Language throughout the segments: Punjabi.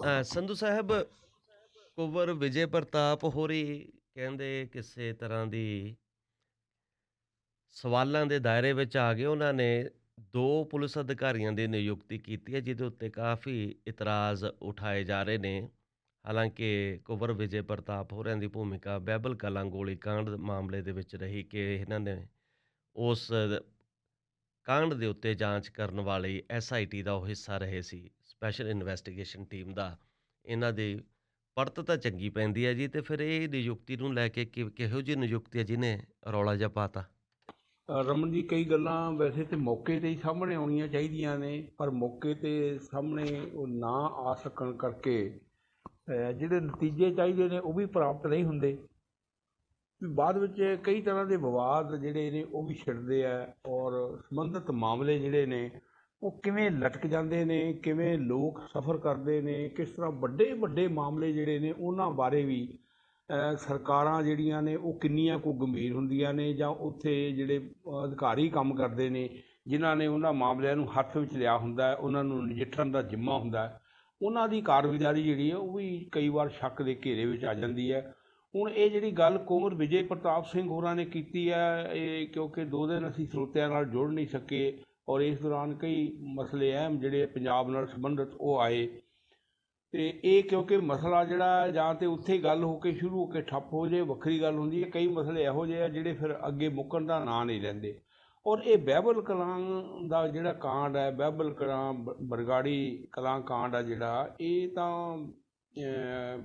ਸੰਧੂ ਸਾਹਿਬ ਕੁੰਵਰ ਵਿਜੇ ਪ੍ਰਤਾਪ ਹੋਰੀ ਕਹਿੰਦੇ ਕਿਸੇ ਤਰ੍ਹਾਂ ਦੀ ਸਵਾਲਾਂ ਦੇ ਦਾਇਰੇ ਵਿੱਚ ਆ ਗਏ। ਉਹਨਾਂ ਨੇ 2 ਪੁਲਿਸ ਅਧਿਕਾਰੀਆਂ ਦੀ ਨਿਯੁਕਤੀ ਕੀਤੀ ਹੈ, ਜਿਹਦੇ ਉੱਤੇ ਕਾਫੀ ਇਤਰਾਜ਼ ਉਠਾਏ ਜਾ ਰਹੇ ਨੇ। ਹਾਲਾਂਕਿ ਕੁੰਵਰ ਵਿਜੇ ਪ੍ਰਤਾਪ ਹੋਰਾਂ ਦੀ ਭੂਮਿਕਾ ਬਹਿਬਲ ਕਲਾਂ ਗੋਲੀकांड ਮਾਮਲੇ ਦੇ ਵਿੱਚ ਰਹੀ ਕਿ ਇਹਨਾਂ ਨੇ ਉਸ ਕਾਂਡ ਦੇ ਉੱਤੇ ਜਾਂਚ ਕਰਨ ਵਾਲੀ ਐਸਆਈਟੀ ਦਾ ਉਹ ਹਿੱਸਾ ਰਹੇ ਸੀ, ਸਪੈਸ਼ਲ ਇਨਵੈਸਟੀਗੇਸ਼ਨ ਟੀਮ ਦਾ। ਇਹਨਾਂ ਦੀ ਪੜਤ ਤਾਂ ਚੰਗੀ ਪੈਂਦੀ ਹੈ ਜੀ, ਤੇ ਫਿਰ ਇਹ ਨਿਯੁਕਤੀ ਨੂੰ ਲੈ ਕੇ ਕਿਹੋ ਜਿਹੀ ਨਿਯੁਕਤੀ ਹੈ ਜਿਹਨੇ ਰੌਲਾ ਜਿਹਾ ਪਾਤਾ? ਰਮਨ ਜੀ, ਕਈ ਗੱਲਾਂ ਵੈਸੇ ਤਾਂ ਮੌਕੇ 'ਤੇ ਹੀ ਸਾਹਮਣੇ ਆਉਣੀਆਂ ਚਾਹੀਦੀਆਂ ਨੇ, ਪਰ ਮੌਕੇ 'ਤੇ ਸਾਹਮਣੇ ਉਹ ਨਾ ਆ ਸਕਣ ਕਰਕੇ ਜਿਹੜੇ ਨਤੀਜੇ ਚਾਹੀਦੇ ਨੇ ਉਹ ਵੀ ਪ੍ਰਾਪਤ ਨਹੀਂ ਹੁੰਦੇ। ਵੀ ਬਾਅਦ ਵਿੱਚ ਕਈ ਤਰ੍ਹਾਂ ਦੇ ਵਿਵਾਦ ਜਿਹੜੇ ਨੇ ਉਹ ਵੀ ਛਿੜਦੇ ਆ, ਔਰ ਸੰਬੰਧਿਤ ਮਾਮਲੇ ਜਿਹੜੇ ਨੇ ਉਹ ਕਿਵੇਂ ਲਟਕ ਜਾਂਦੇ ਨੇ, ਕਿਵੇਂ ਲੋਕ ਸਫ਼ਰ ਕਰਦੇ ਨੇ, ਕਿਸ ਤਰ੍ਹਾਂ ਵੱਡੇ ਵੱਡੇ ਮਾਮਲੇ ਜਿਹੜੇ ਨੇ ਉਹਨਾਂ ਬਾਰੇ ਵੀ ਸਰਕਾਰਾਂ ਜਿਹੜੀਆਂ ਨੇ ਉਹ ਕਿੰਨੀਆਂ ਕੁ ਗੰਭੀਰ ਹੁੰਦੀਆਂ ਨੇ, ਜਾਂ ਉੱਥੇ ਜਿਹੜੇ ਅਧਿਕਾਰੀ ਕੰਮ ਕਰਦੇ ਨੇ ਜਿਨ੍ਹਾਂ ਨੇ ਉਹਨਾਂ ਮਾਮਲਿਆਂ ਨੂੰ ਹੱਥ ਵਿੱਚ ਲਿਆ ਹੁੰਦਾ ਹੈ, ਉਹਨਾਂ ਨੂੰ ਨਜਿੱਠਣ ਦਾ ਜ਼ਿੰਮਾ ਹੁੰਦਾ ਹੈ, ਉਹਨਾਂ ਦੀ ਕਾਰਗੁਜ਼ਾਰੀ ਜਿਹੜੀ ਹੈ ਉਹ ਵੀ ਕਈ ਵਾਰ ਸ਼ੱਕ ਦੇ ਘੇਰੇ ਵਿੱਚ ਆ ਜਾਂਦੀ ਹੈ। ਹੁਣ ਇਹ ਜਿਹੜੀ ਗੱਲ ਕੁੰਵਰ ਵਿਜੇ ਪ੍ਰਤਾਪ ਸਿੰਘ ਹੋਰਾਂ ਨੇ ਕੀਤੀ ਹੈ, ਇਹ ਕਿਉਂਕਿ 2 ਦਿਨ ਅਸੀਂ ਸਰੋਤਿਆਂ ਨਾਲ ਜੁੜ ਨਹੀਂ ਸਕੇ, ਔਰ ਇਸ ਦੌਰਾਨ ਕਈ ਮਸਲੇ ਅਹਿਮ ਜਿਹੜੇ ਪੰਜਾਬ ਨਾਲ ਸੰਬੰਧਿਤ ਉਹ ਆਏ, ਅਤੇ ਇਹ ਕਿਉਂਕਿ ਮਸਲਾ ਜਿਹੜਾ ਜਾਂ ਤਾਂ ਉੱਥੇ ਗੱਲ ਹੋ ਕੇ ਸ਼ੁਰੂ ਹੋ ਕੇ ਠੱਪ ਹੋ ਜਾਏ ਵੱਖਰੀ ਗੱਲ ਹੁੰਦੀ ਹੈ, ਕਈ ਮਸਲੇ ਇਹੋ ਜਿਹੇ ਆ ਜਿਹੜੇ ਫਿਰ ਅੱਗੇ ਮੁੱਕਣ ਦਾ ਨਾਂ ਨਹੀਂ ਲੈਂਦੇ। ਔਰ ਇਹ ਬਹਿਬਲ ਕਲਾਂ ਦਾ ਜਿਹੜਾ ਕਾਂਡ ਹੈ, ਬਹਿਬਲ ਕਲਾਂ ਬਰਗਾੜੀ ਕਲਾਂ ਕਾਂਡ ਆ ਜਿਹੜਾ, ਇਹ ਤਾਂ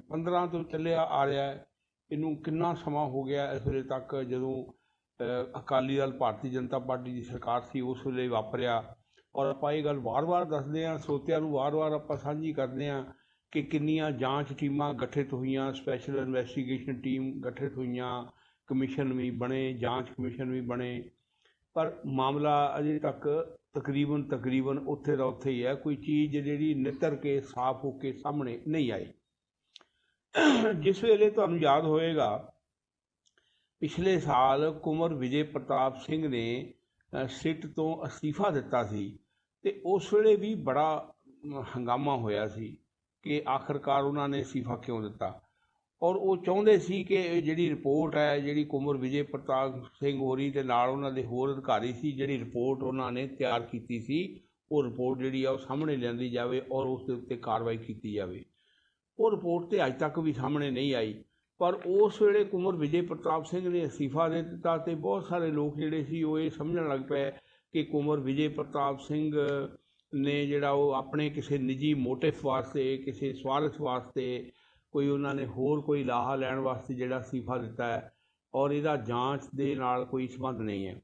15 ਤੋਂ ਚੱਲਿਆ ਆ ਰਿਹਾ ਹੈ। ਇਹਨੂੰ ਕਿੰਨਾ ਸਮਾਂ ਹੋ ਗਿਆ ਇਸ ਵੇਲੇ ਤੱਕ, ਜਦੋਂ ਅਕਾਲੀ ਦਲ ਭਾਰਤੀ ਜਨਤਾ ਪਾਰਟੀ ਦੀ ਸਰਕਾਰ ਸੀ ਉਸ ਵੇਲੇ ਵਾਪਰਿਆ। ਔਰ ਆਪਾਂ ਇਹ ਗੱਲ ਵਾਰ-ਵਾਰ ਦੱਸਦੇ ਹਾਂ, ਸਰੋਤਿਆਂ ਨੂੰ ਵਾਰ-ਵਾਰ ਆਪਾਂ ਸਾਂਝੀ ਕਰਦੇ ਹਾਂ ਕਿ ਕਿੰਨੀਆਂ ਜਾਂਚ ਟੀਮਾਂ ਗਠਿਤ ਹੋਈਆਂ, ਸਪੈਸ਼ਲ ਇਨਵੈਸਟੀਗੇਸ਼ਨ ਟੀਮ ਗਠਿਤ ਹੋਈਆਂ, ਕਮਿਸ਼ਨ ਵੀ ਬਣੇ, ਜਾਂਚ ਕਮਿਸ਼ਨ ਵੀ ਬਣੇ, ਪਰ ਮਾਮਲਾ ਅਜੇ ਤੱਕ ਤਕਰੀਬਨ ਉੱਥੇ ਦਾ ਉੱਥੇ ਹੀ ਹੈ। ਕੋਈ ਚੀਜ਼ ਜਿਹੜੀ ਨਿੱਤਰ ਕੇ ਸਾਫ਼ ਹੋ ਕੇ ਸਾਹਮਣੇ ਨਹੀਂ ਆਈ। ਜਿਸ ਵੇਲੇ ਤੁਹਾਨੂੰ ਯਾਦ ਹੋਏਗਾ, ਪਿਛਲੇ ਸਾਲ ਕੁੰਵਰ ਵਿਜੇ ਪ੍ਰਤਾਪ ਸਿੰਘ ਨੇ ਸਿੱਟ ਤੋਂ ਅਸਤੀਫਾ ਦਿੱਤਾ ਸੀ, ਅਤੇ ਉਸ ਵੇਲੇ ਵੀ ਬੜਾ ਹੰਗਾਮਾ ਹੋਇਆ ਸੀ ਕਿ ਆਖਰਕਾਰ ਉਹਨਾਂ ਨੇ ਅਸਤੀਫਾ ਕਿਉਂ ਦਿੱਤਾ। ਔਰ ਉਹ ਚਾਹੁੰਦੇ ਸੀ ਕਿ ਜਿਹੜੀ ਰਿਪੋਰਟ ਹੈ, ਜਿਹੜੀ ਕੁੰਵਰ ਵਿਜੇ ਪ੍ਰਤਾਪ ਸਿੰਘ ਹੋਰੀ ਦੇ ਨਾਲ ਉਹਨਾਂ ਦੇ ਹੋਰ ਅਧਿਕਾਰੀ ਸੀ, ਜਿਹੜੀ ਰਿਪੋਰਟ ਉਹਨਾਂ ਨੇ ਤਿਆਰ ਕੀਤੀ ਸੀ, ਉਹ ਰਿਪੋਰਟ ਜਿਹੜੀ ਆ ਉਹ ਸਾਹਮਣੇ ਲਿਆਂਦੀ ਜਾਵੇ ਔਰ ਉਸ ਦੇ ਉੱਤੇ ਕਾਰਵਾਈ ਕੀਤੀ ਜਾਵੇ। ਉਹ ਰਿਪੋਰਟ ਤਾਂ ਅੱਜ ਤੱਕ ਵੀ ਸਾਹਮਣੇ ਨਹੀਂ ਆਈ। ਪਰ ਉਸ ਵੇਲੇ ਕੁੰਵਰ ਵਿਜੇ ਪ੍ਰਤਾਪ ਸਿੰਘ ਨੇ ਅਸਤੀਫਾ ਦੇ ਦਿੱਤਾ, ਅਤੇ ਬਹੁਤ ਸਾਰੇ ਲੋਕ ਜਿਹੜੇ ਸੀ ਉਹ ਇਹ ਸਮਝਣ ਲੱਗ ਪਏ ਕਿ ਕੁੰਵਰ ਵਿਜੇ ਪ੍ਰਤਾਪ ਸਿੰਘ ਨੇ ਜਿਹੜਾ ਉਹ ਆਪਣੇ ਕਿਸੇ ਨਿੱਜੀ ਮੋਟਿਵ ਵਾਸਤੇ, ਕਿਸੇ ਸਵਾਰਥ ਵਾਸਤੇ, ਕੋਈ ਉਹਨਾਂ ਨੇ ਹੋਰ ਕੋਈ ਲਾਹਾ ਲੈਣ ਵਾਸਤੇ ਜਿਹੜਾ ਅਸਤੀਫਾ ਦਿੱਤਾ ਹੈ, ਔਰ ਇਹਦਾ ਜਾਂਚ ਦੇ ਨਾਲ ਕੋਈ ਸੰਬੰਧ ਨਹੀਂ ਹੈ।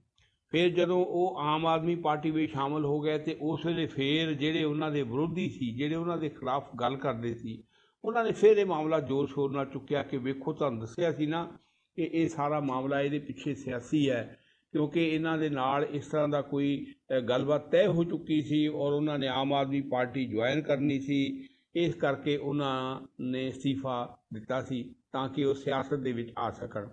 ਫਿਰ ਜਦੋਂ ਉਹ ਆਮ ਆਦਮੀ ਪਾਰਟੀ ਵਿੱਚ ਸ਼ਾਮਲ ਹੋ ਗਏ, ਅਤੇ ਉਸ ਵੇਲੇ ਫਿਰ ਜਿਹੜੇ ਉਹਨਾਂ ਦੇ ਵਿਰੋਧੀ ਸੀ, ਜਿਹੜੇ ਉਹਨਾਂ ਦੇ ਖਿਲਾਫ ਗੱਲ ਕਰਦੇ ਸੀ, ਉਹਨਾਂ ਨੇ ਫਿਰ ਇਹ ਮਾਮਲਾ ਜ਼ੋਰ ਸ਼ੋਰ ਨਾਲ ਚੁੱਕਿਆ ਕਿ ਵੇਖੋ, ਤੁਹਾਨੂੰ ਦੱਸਿਆ ਸੀ ਨਾ ਕਿ ਇਹ ਸਾਰਾ ਮਾਮਲਾ ਇਹਦੇ ਪਿੱਛੇ ਸਿਆਸੀ ਹੈ, ਕਿਉਂਕਿ ਇਹਨਾਂ ਦੇ ਨਾਲ ਇਸ ਤਰ੍ਹਾਂ ਦਾ ਕੋਈ ਗੱਲਬਾਤ ਤੈਅ ਹੋ ਚੁੱਕੀ ਸੀ, ਔਰ ਉਹਨਾਂ ਨੇ ਆਮ ਆਦਮੀ ਪਾਰਟੀ ਜੁਆਇਨ ਕਰਨੀ ਸੀ, ਇਸ ਕਰਕੇ ਉਹਨਾਂ ਨੇ ਅਸਤੀਫਾ ਦਿੱਤਾ ਸੀ ਤਾਂ ਕਿ ਉਹ ਸਿਆਸਤ ਦੇ ਵਿੱਚ ਆ ਸਕਣ।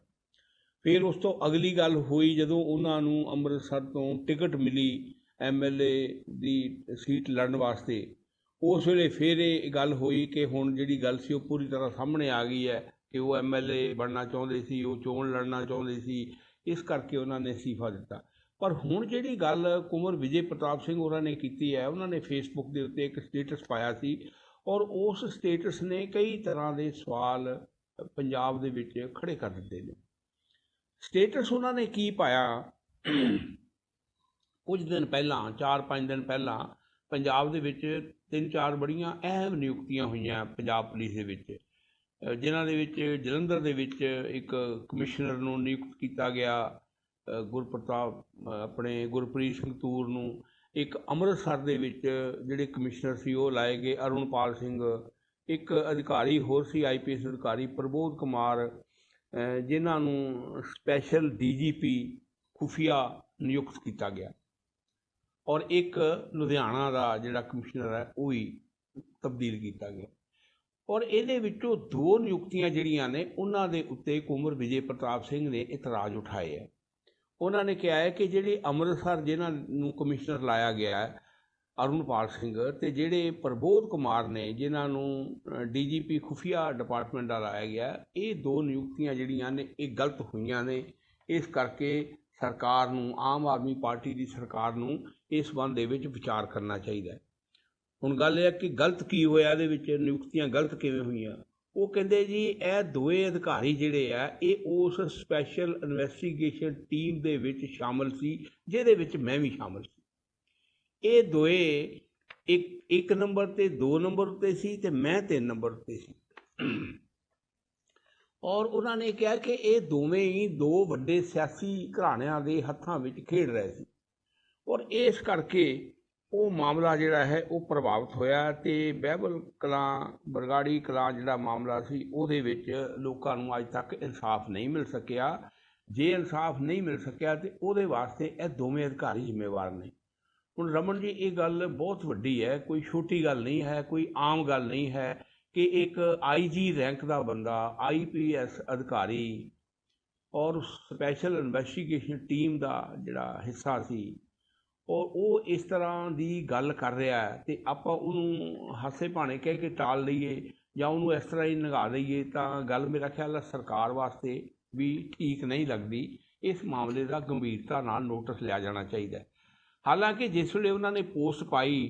ਫਿਰ ਉਸ ਤੋਂ ਅਗਲੀ ਗੱਲ ਹੋਈ ਜਦੋਂ ਉਹਨਾਂ ਨੂੰ ਅੰਮ੍ਰਿਤਸਰ ਤੋਂ ਟਿਕਟ ਮਿਲੀ MLA ਦੀ ਸੀਟ ਲੜਨ ਵਾਸਤੇ। ਉਸ ਵੇਲੇ ਫਿਰ ਇਹ ਗੱਲ ਹੋਈ ਕਿ ਹੁਣ ਜਿਹੜੀ ਗੱਲ ਸੀ ਉਹ ਪੂਰੀ ਤਰ੍ਹਾਂ ਸਾਹਮਣੇ ਆ ਗਈ ਹੈ ਕਿ ਉਹ MLA ਬਣਨਾ ਚਾਹੁੰਦੇ ਸੀ, ਉਹ ਚੋਣ ਲੜਨਾ ਚਾਹੁੰਦੇ ਸੀ, ਇਸ ਕਰਕੇ ਉਹਨਾਂ ਨੇ ਅਸਤੀਫਾ ਦਿੱਤਾ। ਪਰ ਹੁਣ ਜਿਹੜੀ ਗੱਲ ਕੁੰਵਰ ਵਿਜੇ ਪ੍ਰਤਾਪ ਸਿੰਘ ਹੋਰਾਂ ਨੇ ਕੀਤੀ ਹੈ, ਉਹਨਾਂ ਨੇ ਫੇਸਬੁੱਕ ਦੇ ਉੱਤੇ ਇੱਕ ਸਟੇਟਸ ਪਾਇਆ ਸੀ, ਔਰ ਉਸ ਸਟੇਟਸ ਨੇ ਕਈ ਤਰ੍ਹਾਂ ਦੇ ਸਵਾਲ ਪੰਜਾਬ ਦੇ ਵਿੱਚ ਖੜੇ ਕਰ ਦਿੱਤੇ ਨੇ। ਸਟੇਟਸ ਉਹਨਾਂ ਨੇ ਕੀ ਪਾਇਆ, ਕੁਝ ਦਿਨ ਪਹਿਲਾਂ, 4-5 ਦਿਨ ਪਹਿਲਾਂ ਪੰਜਾਬ ਦੇ ਵਿੱਚ 3-4 ਬੜੀਆਂ ਅਹਿਮ ਨਿਯੁਕਤੀਆਂ ਹੋਈਆਂ ਪੰਜਾਬ ਪੁਲਿਸ ਦੇ ਵਿੱਚ, ਜਿਨ੍ਹਾਂ ਦੇ ਵਿੱਚ ਜਲੰਧਰ ਦੇ ਵਿੱਚ ਇੱਕ ਕਮਿਸ਼ਨਰ ਨੂੰ ਨਿਯੁਕਤ ਕੀਤਾ ਗਿਆ, ਗੁਰਪ੍ਰੀਤ ਸਿੰਘ ਤੂਰ ਨੂੰ। ਇੱਕ ਅੰਮ੍ਰਿਤਸਰ ਦੇ ਵਿੱਚ ਜਿਹੜੇ ਕਮਿਸ਼ਨਰ ਸੀ ਉਹ ਲਾਏ ਗਏ, ਅਰੁਣਪਾਲ ਸਿੰਘ। ਇੱਕ ਅਧਿਕਾਰੀ ਹੋਰ ਸੀ, IPS ਅਧਿਕਾਰੀ ਪ੍ਰਬੋਧ ਕੁਮਾਰ, ਜਿਨ੍ਹਾਂ ਨੂੰ ਸਪੈਸ਼ਲ DGP ਖੁਫੀਆ ਨਿਯੁਕਤ ਕੀਤਾ ਗਿਆ। ਔਰ ਇੱਕ ਲੁਧਿਆਣਾ ਦਾ ਜਿਹੜਾ ਕਮਿਸ਼ਨਰ ਹੈ ਉਹ ਵੀ ਤਬਦੀਲ ਕੀਤਾ ਗਿਆ। ਔਰ ਇਹਦੇ ਵਿੱਚੋਂ 2 ਨਿਯੁਕਤੀਆਂ ਜਿਹੜੀਆਂ ਨੇ ਉਹਨਾਂ ਦੇ ਉੱਤੇ ਕੁੰਵਰ ਵਿਜੇ ਪ੍ਰਤਾਪ ਸਿੰਘ ਨੇ ਇਤਰਾਜ਼ ਉਠਾਏ ਹੈ। ਉਹਨਾਂ ਨੇ ਕਿਹਾ ਹੈ ਕਿ ਜਿਹੜੇ ਅੰਮ੍ਰਿਤਸਰ ਜਿਨ੍ਹਾਂ ਨੂੰ ਕਮਿਸ਼ਨਰ ਲਾਇਆ ਗਿਆ ਹੈ, ਅਰੁਣਪਾਲ ਸਿੰਘ ਤੇ ਜਿਹੜੇ ਪ੍ਰਬੋਧ ਕੁਮਾਰ ਨੇ, ਜਿਨ੍ਹਾਂ ਨੂੰ ਡੀਜੀਪੀ ਖੁਫੀਆ ਡਿਪਾਰਟਮੈਂਟ ਦਾ ਲਾਇਆ ਗਿਆ, ਇਹ ਦੋ ਨਿਯੁਕਤੀਆਂ ਜਿਹੜੀਆਂ ਨੇ ਇਹ ਗਲਤ ਹੋਈਆਂ ਨੇ। ਇਸ ਕਰਕੇ ਸਰਕਾਰ ਨੂੰ, ਆਮ ਆਦਮੀ ਪਾਰਟੀ ਦੀ ਸਰਕਾਰ ਨੂੰ ਇਸ ਸੰਬੰਧ ਦੇ ਵਿੱਚ ਵਿਚਾਰ ਕਰਨਾ ਚਾਹੀਦਾ ਹੈ। ਹੁਣ ਗੱਲ ਇਹ ਹੈ ਕਿ ਗਲਤ ਕੀ ਹੋਇਆ, ਇਹਦੇ ਵਿੱਚ ਨਿਯੁਕਤੀਆਂ ਗਲਤ ਕਿਵੇਂ ਹੋਈਆਂ। ਉਹ ਕਹਿੰਦੇ ਜੀ ਇਹ ਦੋਵੇਂ ਅਧਿਕਾਰੀ ਜਿਹੜੇ ਆ ਇਹ ਉਸ ਸਪੈਸ਼ਲ ਇਨਵੈਸਟੀਗੇਸ਼ਨ ਟੀਮ ਦੇ ਵਿੱਚ ਸ਼ਾਮਲ ਸੀ, ਜਿਹਦੇ ਵਿੱਚ ਮੈਂ ਵੀ ਸ਼ਾਮਲ ਸੀ। ਇਹ ਦੋਏ ਇੱਕ ਨੰਬਰ ਤੇ 2 ਨੰਬਰ ਉੱਤੇ ਸੀ ਤੇ ਮੈਂ 3 ਨੰਬਰ ਉੱਤੇ ਸੀ। ਔਰ ਉਹਨਾਂ ਨੇ ਕਿਹਾ ਕਿ ਇਹ ਦੋਵੇਂ ਹੀ ਦੋ ਵੱਡੇ ਸਿਆਸੀ ਘਰਾਣਿਆਂ ਦੇ ਹੱਥਾਂ ਵਿੱਚ ਖੇਡ ਰਹੇ ਸੀ, ਔਰ ਇਸ ਕਰਕੇ ਉਹ ਮਾਮਲਾ ਜਿਹੜਾ ਹੈ ਉਹ ਪ੍ਰਭਾਵਿਤ ਹੋਇਆ ਤੇ ਬਹਿਬਲ ਕਲਾਂ, ਬਰਗਾੜੀ ਕਲਾਂ ਜਿਹੜਾ ਮਾਮਲਾ ਸੀ ਉਹਦੇ ਵਿੱਚ ਲੋਕਾਂ ਨੂੰ ਅੱਜ ਤੱਕ ਇਨਸਾਫ ਨਹੀਂ ਮਿਲ ਸਕਿਆ। ਜੇ ਇਨਸਾਫ ਨਹੀਂ ਮਿਲ ਸਕਿਆ ਤੇ ਉਹਦੇ ਵਾਸਤੇ ਇਹ ਦੋਵੇਂ ਅਧਿਕਾਰੀ ਜ਼ਿੰਮੇਵਾਰ ਨੇ। ਹੁਣ ਰਮਨ ਜੀ, ਇਹ ਗੱਲ ਬਹੁਤ ਵੱਡੀ ਹੈ, ਕੋਈ ਛੋਟੀ ਗੱਲ ਨਹੀਂ ਹੈ, ਕੋਈ ਆਮ ਗੱਲ ਨਹੀਂ ਹੈ ਕਿ ਇੱਕ IG ਰੈਂਕ ਦਾ ਬੰਦਾ, IPS ਅਧਿਕਾਰੀ ਔਰ ਸਪੈਸ਼ਲ ਇਨਵੈਸਟੀਗੇਸ਼ਨ ਟੀਮ ਦਾ ਜਿਹੜਾ ਹਿੱਸਾ ਸੀ, ਔਰ ਉਹ ਇਸ ਤਰ੍ਹਾਂ ਦੀ ਗੱਲ ਕਰ ਰਿਹਾ ਹੈ ਤੇ ਆਪਾਂ ਉਹਨੂੰ ਹਾਸੇ ਭਾਣੇ ਕਹਿ ਕੇ ਟਾਲ ਲਈਏ ਜਾਂ ਉਹਨੂੰ ਇਸ ਤਰ੍ਹਾਂ ਹੀ ਨਿਗਾਹ ਦਈਏ ਤਾਂ ਗੱਲ ਮੇਰਾ ਖਿਆਲ ਹੈ ਸਰਕਾਰ ਵਾਸਤੇ ਵੀ ਠੀਕ ਨਹੀਂ ਲੱਗਦੀ। ਇਸ ਮਾਮਲੇ ਦਾ ਗੰਭੀਰਤਾ ਨਾਲ ਨੋਟਿਸ ਲਿਆ ਜਾਣਾ ਚਾਹੀਦਾ ਹੈ। ਹਾਲਾਂਕਿ ਜਿਸ ਵੇਲੇ ਉਹਨਾਂ ਨੇ ਪੋਸਟ ਪਾਈ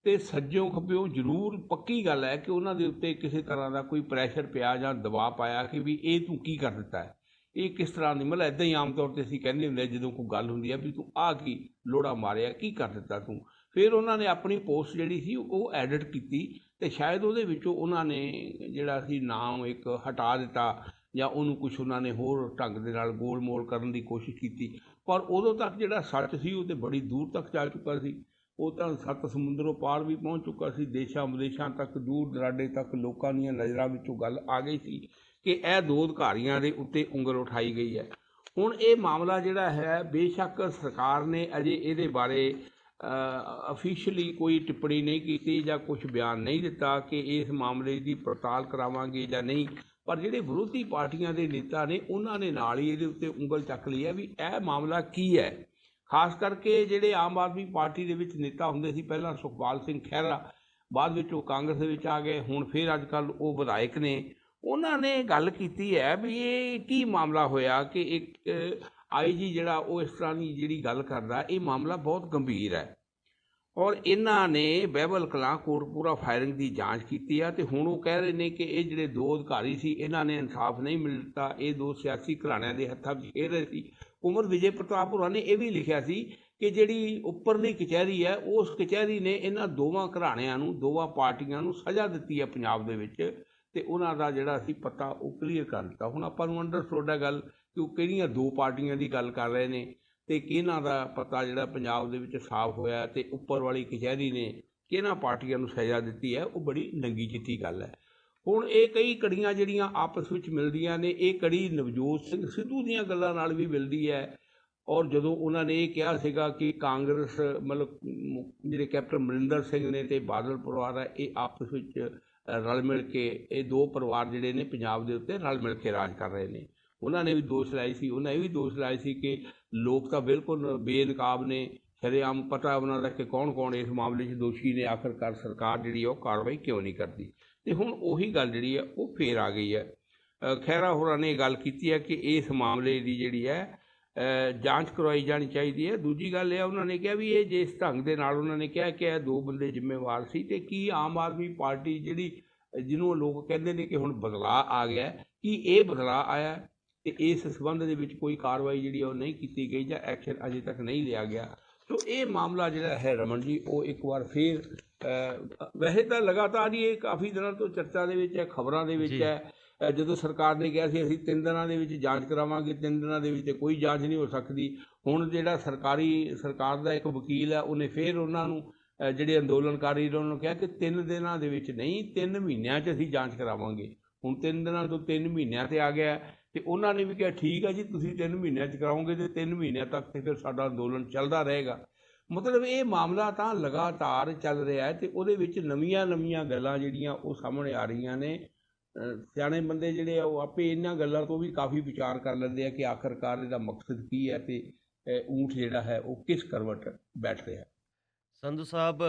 ਤੇ ਸੱਜਿਓਂ ਖੱਬਿਓਂ ਜ਼ਰੂਰ ਪੱਕੀ ਗੱਲ ਹੈ ਕਿ ਉਹਨਾਂ ਦੇ ਉੱਤੇ ਕਿਸੇ ਤਰ੍ਹਾਂ ਦਾ ਕੋਈ ਪ੍ਰੈਸ਼ਰ ਪਿਆ ਜਾਂ ਦਬਾਅ ਪਾਇਆ ਕਿ ਵੀ ਇਹ ਤੂੰ ਕੀ ਕਰ ਦਿੱਤਾ ਹੈ, ਇਹ ਕਿਸ ਤਰ੍ਹਾਂ ਦੀ, ਮਤਲਬ ਇੱਦਾਂ ਹੀ ਆਮ ਤੌਰ 'ਤੇ ਅਸੀਂ ਕਹਿੰਦੇ ਹੁੰਦੇ ਜਦੋਂ ਕੋਈ ਗੱਲ ਹੁੰਦੀ ਹੈ ਵੀ ਤੂੰ ਆਹ ਕੀ ਲੋੜਾ ਮਾਰਿਆ, ਕੀ ਕਰ ਦਿੱਤਾ ਤੂੰ। ਫਿਰ ਉਹਨਾਂ ਨੇ ਆਪਣੀ ਪੋਸਟ ਜਿਹੜੀ ਸੀ ਉਹ ਐਡਿਟ ਕੀਤੀ ਤੇ ਸ਼ਾਇਦ ਉਹਦੇ ਵਿੱਚੋਂ ਉਹਨਾਂ ਨੇ ਜਿਹੜਾ ਸੀ ਨਾਮ ਇੱਕ ਹਟਾ ਦਿੱਤਾ ਜਾਂ ਉਹਨੂੰ ਕੁਛ ਉਹਨਾਂ ਨੇ ਹੋਰ ਢੰਗ ਦੇ ਨਾਲ ਗੋਲ ਮੋਲ ਕਰਨ ਦੀ ਕੋਸ਼ਿਸ਼ ਕੀਤੀ। ਪਰ ਉਦੋਂ ਤੱਕ ਜਿਹੜਾ ਸੱਚ ਸੀ ਉਹ ਤਾਂ ਬੜੀ ਦੂਰ ਤੱਕ ਜਾ ਚੁੱਕਾ ਸੀ, ਉਹ ਤਾਂ 7 ਸਮੁੰਦਰੋਂ ਪਾਰ ਵੀ ਪਹੁੰਚ ਚੁੱਕਾ ਸੀ, ਦੇਸ਼ਾਂ ਵਿਦੇਸ਼ਾਂ ਤੱਕ, ਦੂਰ ਦਰਾਡੇ ਤੱਕ ਲੋਕਾਂ ਦੀਆਂ ਨਜ਼ਰਾਂ ਵਿੱਚੋਂ ਗੱਲ ਆ ਗਈ ਸੀ ਕਿ ਇਹ ਦੋ ਅਧਿਕਾਰੀਆਂ ਦੇ ਉੱਤੇ ਉਂਗਲ ਉਠਾਈ ਗਈ ਹੈ। ਹੁਣ ਇਹ ਮਾਮਲਾ ਜਿਹੜਾ ਹੈ, ਬੇਸ਼ੱਕ ਸਰਕਾਰ ਨੇ ਅਜੇ ਇਹਦੇ ਬਾਰੇ ਅਫੀਸ਼ੀਅਲੀ ਕੋਈ ਟਿੱਪਣੀ ਨਹੀਂ ਕੀਤੀ ਜਾਂ ਕੁਝ ਬਿਆਨ ਨਹੀਂ ਦਿੱਤਾ ਕਿ ਇਸ ਮਾਮਲੇ ਦੀ ਪੜਤਾਲ ਕਰਾਵਾਂਗੇ ਜਾਂ ਨਹੀਂ, ਪਰ ਜਿਹੜੇ ਵਿਰੋਧੀ ਪਾਰਟੀਆਂ ਦੇ ਨੇਤਾ ਨੇ ਉਹਨਾਂ ਨੇ ਨਾਲ ਹੀ ਇਹਦੇ ਉੱਤੇ ਉਂਗਲ ਚੱਕ ਲਈ ਹੈ ਵੀ ਇਹ ਮਾਮਲਾ ਕੀ ਹੈ। ਖਾਸ ਕਰਕੇ ਜਿਹੜੇ ਆਮ ਆਦਮੀ ਪਾਰਟੀ ਦੇ ਵਿੱਚ ਨੇਤਾ ਹੁੰਦੇ ਸੀ, ਪਹਿਲਾਂ ਸੁਖਪਾਲ ਸਿੰਘ ਖਹਿਰਾ, ਬਾਅਦ ਵਿੱਚ ਉਹ ਕਾਂਗਰਸ ਦੇ ਵਿੱਚ ਆ ਗਏ, ਹੁਣ ਫਿਰ ਅੱਜ ਕੱਲ੍ਹ ਉਹ ਵਿਧਾਇਕ ਨੇ, ਉਹਨਾਂ ਨੇ ਗੱਲ ਕੀਤੀ ਹੈ ਵੀ ਇਹ ਕੀ ਮਾਮਲਾ ਹੋਇਆ ਕਿ ਇੱਕ IG ਜਿਹੜਾ ਉਹ ਇਸ ਤਰ੍ਹਾਂ ਦੀ ਜਿਹੜੀ ਗੱਲ ਕਰਦਾ, ਇਹ ਮਾਮਲਾ ਬਹੁਤ ਗੰਭੀਰ ਹੈ। ਔਰ ਇਹਨਾਂ ਨੇ ਬਹਿਬਲ ਕਲਾਂ ਕੋਟਪੂਰਾ ਫਾਇਰਿੰਗ ਦੀ ਜਾਂਚ ਕੀਤੀ ਆ ਤੇ ਹੁਣ ਉਹ ਕਹਿ ਰਹੇ ਨੇ ਕਿ ਇਹ ਜਿਹੜੇ ਦੋ ਅਧਿਕਾਰੀ ਸੀ ਇਹਨਾਂ ਨੇ ਇਨਸਾਫ ਨਹੀਂ ਮਿਲ ਦਿੱਤਾ, ਇਹ ਦੋ ਸਿਆਸੀ ਘਰਾਣਿਆਂ ਦੇ ਹੱਥਾਂ ਵਿੱਚ ਖੇਡ ਰਹੇ ਸੀ। ਕੁੰਵਰ ਵਿਜੇ ਪ੍ਰਤਾਪ ਹੋਰਾਂ ਨੇ ਇਹ ਵੀ ਲਿਖਿਆ ਸੀ ਕਿ ਜਿਹੜੀ ਉੱਪਰਲੀ ਕਚਹਿਰੀ ਹੈ ਉਸ ਕਚਹਿਰੀ ਨੇ ਇਹਨਾਂ ਦੋਵਾਂ ਘਰਾਣਿਆਂ ਨੂੰ, ਦੋਵਾਂ ਪਾਰਟੀਆਂ ਨੂੰ ਸਜ਼ਾ ਦਿੱਤੀ ਹੈ ਪੰਜਾਬ ਦੇ ਵਿੱਚ ਤੇ ਉਹਨਾਂ ਦਾ ਜਿਹੜਾ ਸੀ ਪਤਾ ਉਹ ਕਲੀਅਰ ਕਰ ਦਿੱਤਾ। ਹੁਣ ਆਪਾਂ ਨੂੰ ਅੰਡਰਸਟੂਡ ਹੈ ਗੱਲ ਕਿ ਉਹ ਕਿਹੜੀਆਂ ਦੋ ਪਾਰਟੀਆਂ ਦੀ ਗੱਲ ਕਰ ਰਹੇ ਨੇ ਤੇ ਕਿਹਨਾਂ ਦਾ ਪਤਾ ਜਿਹੜਾ ਪੰਜਾਬ ਦੇ ਵਿੱਚ ਸਾਫ਼ ਹੋਇਆ ਤੇ ਉੱਪਰ ਵਾਲੀ ਕਚਹਿਰੀ ਨੇ ਕਿਹਨਾਂ ਪਾਰਟੀਆਂ ਨੂੰ ਸਜ਼ਾ ਦਿੱਤੀ ਹੈ, ਉਹ ਬੜੀ ਨੰਗੀ ਚਿੱਠੀ ਗੱਲ ਹੈ। ਹੁਣ ਇਹ ਕਈ ਕੜੀਆਂ ਜਿਹੜੀਆਂ ਆਪਸ ਵਿੱਚ ਮਿਲਦੀਆਂ ਨੇ, ਇਹ ਕੜੀ ਨਵਜੋਤ ਸਿੰਘ ਸਿੱਧੂ ਦੀਆਂ ਗੱਲਾਂ ਨਾਲ ਵੀ ਮਿਲਦੀ ਹੈ। ਔਰ ਜਦੋਂ ਉਹਨਾਂ ਨੇ ਇਹ ਕਿਹਾ ਸੀਗਾ ਕਿ ਕਾਂਗਰਸ ਮਤਲਬ ਜਿਹੜੇ ਕੈਪਟਨ ਅਮਰਿੰਦਰ ਸਿੰਘ ਨੇ ਤੇ ਬਾਦਲ ਪਰਿਵਾਰ ਹੈ, ਇਹ ਆਪਸ ਵਿੱਚ ਰਲ ਮਿਲ ਕੇ, ਇਹ ਦੋ ਪਰਿਵਾਰ ਜਿਹੜੇ ਨੇ ਪੰਜਾਬ ਦੇ ਉੱਤੇ ਰਲ ਮਿਲ ਕੇ ਰਾਜ ਕਰ ਰਹੇ ਨੇ। ਉਹਨਾਂ ਨੇ ਵੀ ਦੋਸ਼ ਲਾਏ ਸੀ, ਉਹਨਾਂ ਇਹ ਵੀ ਦੋਸ਼ ਲਾਏ ਸੀ ਕਿ ਲੋਕ ਤਾਂ ਬਿਲਕੁਲ ਬੇਨਕਾਬ ਨੇ, ਸ਼ਰੇਆਮ ਪਤਾ ਉਹਨਾਂ ਦਾ ਕਿ ਕੌਣ ਕੌਣ ਇਸ ਮਾਮਲੇ 'ਚ ਦੋਸ਼ੀ ਨੇ, ਆਖਰਕਾਰ ਸਰਕਾਰ ਜਿਹੜੀ ਉਹ ਕਾਰਵਾਈ ਕਿਉਂ ਨਹੀਂ ਕਰਦੀ। ਤੇ ਹੁਣ ਉਹੀ ਗੱਲ ਜਿਹੜੀ ਹੈ ਉਹ ਫੇਰ ਆ ਗਈ ਹੈ। ਖਹਿਰਾ ਹੋਰਾਂ ਨੇ ਗੱਲ ਕੀਤੀ ਹੈ ਕਿ ਇਸ ਮਾਮਲੇ ਦੀ ਜਿਹੜੀ ਹੈ ਜਾਂਚ ਕਰਵਾਈ ਜਾਣੀ ਚਾਹੀਦੀ ਹੈ। ਦੂਜੀ ਗੱਲ ਇਹ ਉਹਨਾਂ ਨੇ ਕਿਹਾ ਵੀ ਇਹ ਜਿਸ ਢੰਗ ਦੇ ਨਾਲ ਉਹਨਾਂ ਨੇ ਕਿਹਾ ਕਿ ਇਹ ਦੋ ਬੰਦੇ ਜ਼ਿੰਮੇਵਾਰ ਸੀ ਤੇ ਕੀ ਆਮ ਆਦਮੀ ਪਾਰਟੀ ਜਿਹੜੀ ਜਿਹਨੂੰ ਲੋਕ ਕਹਿੰਦੇ ਨੇ ਕਿ ਹੁਣ ਬਦਲਾਅ ਆ ਗਿਆ, ਕੀ ਇਹ ਬਦਲਾਅ ਆਇਆ ਤੇ ਇਸ ਸੰਬੰਧ ਦੇ ਵਿੱਚ ਕੋਈ ਕਾਰਵਾਈ ਜਿਹੜੀ ਉਹ ਨਹੀਂ ਕੀਤੀ ਗਈ ਜਾਂ ਐਕਸ਼ਨ ਅਜੇ ਤੱਕ ਨਹੀਂ ਲਿਆ ਗਿਆ। ਸੋ ਇਹ ਮਾਮਲਾ ਜਿਹੜਾ ਹੈ ਰਮਨ ਜੀ ਉਹ ਇੱਕ ਵਾਰ ਫਿਰ ਵੈਸੇ ਤਾਂ ਲਗਾਤਾਰ ਹੀ ਇਹ ਕਾਫੀ ਦਿਨਾਂ ਤੋਂ ਚਰਚਾ ਦੇ ਵਿੱਚ ਹੈ, ਖਬਰਾਂ ਦੇ ਵਿੱਚ ਹੈ। ਜਦੋਂ ਸਰਕਾਰ ਨੇ ਕਿਹਾ ਸੀ ਅਸੀਂ 3 ਦਿਨਾਂ ਦੇ ਵਿੱਚ ਜਾਂਚ ਕਰਾਵਾਂਗੇ, 3 ਦਿਨਾਂ ਦੇ ਵਿੱਚ ਕੋਈ ਜਾਂਚ ਨਹੀਂ ਹੋ ਸਕਦੀ। ਹੁਣ ਜਿਹੜਾ ਸਰਕਾਰ ਦਾ ਇੱਕ ਵਕੀਲ ਹੈ ਉਹਨੇ ਫਿਰ ਉਹਨਾਂ ਨੂੰ ਜਿਹੜੇ ਅੰਦੋਲਨਕਾਰੀ ਉਹਨਾਂ ਨੂੰ ਕਿਹਾ ਕਿ 3 ਦਿਨਾਂ ਦੇ ਵਿੱਚ ਨਹੀਂ, 3 ਮਹੀਨਿਆਂ 'ਚ ਅਸੀਂ ਜਾਂਚ ਕਰਾਵਾਂਗੇ। ਹੁਣ 3 ਦਿਨਾਂ ਤੋਂ 3 ਮਹੀਨਿਆਂ 'ਤੇ ਆ ਗਿਆ ਤੇ ਉਹਨਾਂ ਨੇ ਵੀ ਕਿਹਾ ਠੀਕ ਹੈ ਜੀ, ਤੁਸੀਂ 3 ਮਹੀਨਿਆਂ 'ਚ ਕਰਾਓਗੇ ਤੇ 3 ਮਹੀਨਿਆਂ ਤੱਕ ਤੇ ਫਿਰ ਸਾਡਾ ਅੰਦੋਲਨ ਚੱਲਦਾ ਰਹੇਗਾ। ਮਤਲਬ ਇਹ ਮਾਮਲਾ ਤਾਂ ਲਗਾਤਾਰ ਚੱਲ ਰਿਹਾ ਹੈ ਤੇ ਉਹਦੇ ਵਿੱਚ ਨਵੀਆਂ ਗੱਲਾਂ ਜਿਹੜੀਆਂ ਉਹ ਸਾਹਮਣੇ ਆ ਰਹੀਆਂ ਨੇ। ਸਿਆਣੇ ਬੰਦੇ ਜਿਹੜੇ ਆ ਉਹ ਆਪੇ ਇਹਨਾਂ ਗੱਲਾਂ ਤੋਂ ਵੀ ਕਾਫੀ ਵਿਚਾਰ ਕਰ ਲੈਂਦੇ ਆ ਕਿ ਆਖਰਕਾਰ ਇਹਦਾ ਮਕਸਦ ਕੀ ਹੈ ਤੇ ਊਂਠ ਜਿਹੜਾ ਹੈ ਉਹ ਕਿਸ ਕਰਵਟ ਬੈਠ ਰਿਹਾ। ਸੰਧੂ ਸਾਹਿਬ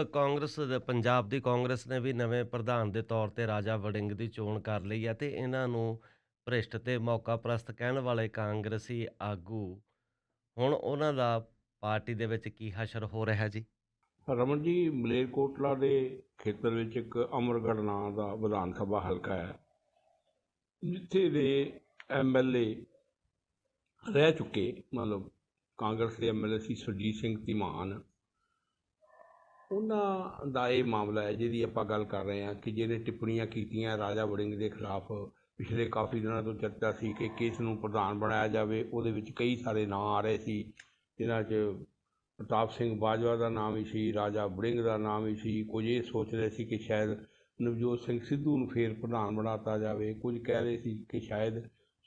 ਪੰਜਾਬ ਦੀ ਕਾਂਗਰਸ ਨੇ ਵੀ ਨਵੇਂ ਪ੍ਰਧਾਨ ਦੇ ਤੌਰ ਤੇ ਰਾਜਾ ਵੜਿੰਗ ਦੀ ਚੋਣ ਕਰ ਲਈ ਹੈ ਤੇ ਇਹਨਾਂ ਨੂੰ ਭ੍ਰਿਸ਼ਟ ਤੇ ਮੌਕਾਪ੍ਰਸਤ ਕਹਿਣ ਵਾਲੇ ਕਾਂਗਰਸੀ ਆਗੂ ਹੁਣ ਉਹਨਾਂ ਦਾ ਪਾਰਟੀ ਦੇ ਵਿੱਚ ਕੀ ਹਸ਼ਰ ਹੋ ਰਿਹਾ ਜੀ? ਰਮਨ ਜੀ, ਮਲੇਰਕੋਟਲਾ ਦੇ ਖੇਤਰ ਵਿੱਚ ਇੱਕ ਅਮਰਗੜ੍ਹ ਨਾਂ ਦਾ ਵਿਧਾਨ ਸਭਾ ਹਲਕਾ ਹੈ, ਜਿੱਥੇ ਦੇ ਐਮਐਲਏ ਰਹਿ ਚੁੱਕੇ, ਮਤਲਬ ਕਾਂਗਰਸ ਦੇ ਐਮਐਲਏ ਸੀ ਸੁਰਜੀਤ ਸਿੰਘ ਧੀਮਾਨ। ਉਹਨਾਂ ਦਾ ਇਹ ਮਾਮਲਾ ਹੈ ਜਿਹਦੀ ਆਪਾਂ ਗੱਲ ਕਰ ਰਹੇ ਹਾਂ, ਕਿ ਜਿਹੜੇ ਟਿੱਪਣੀਆਂ ਕੀਤੀਆਂ ਰਾਜਾ ਵੜਿੰਗ ਦੇ ਖਿਲਾਫ। ਪਿਛਲੇ ਕਾਫੀ ਦਿਨਾਂ ਤੋਂ ਚਰਚਾ ਸੀ ਕਿ ਕਿਸ ਨੂੰ ਪ੍ਰਧਾਨ ਬਣਾਇਆ ਜਾਵੇ। ਉਹਦੇ ਵਿੱਚ ਕਈ ਸਾਰੇ ਨਾਂ ਆ ਰਹੇ ਸੀ, ਜਿਨ੍ਹਾਂ 'ਚ ਪ੍ਰਤਾਪ ਸਿੰਘ ਬਾਜਵਾ ਦਾ ਨਾਮ ਵੀ ਸੀ, ਰਾਜਾ ਵੜਿੰਗ ਦਾ ਨਾਮ ਵੀ ਸੀ। ਕੁਝ ਇਹ ਸੋਚ ਰਹੇ ਸੀ ਕਿ ਸ਼ਾਇਦ ਨਵਜੋਤ ਸਿੰਘ ਸਿੱਧੂ ਨੂੰ ਫੇਰ ਪ੍ਰਧਾਨ ਬਣਾਤਾ ਜਾਵੇ, ਕੁਝ ਕਹਿ ਰਹੇ ਸੀ ਕਿ ਸ਼ਾਇਦ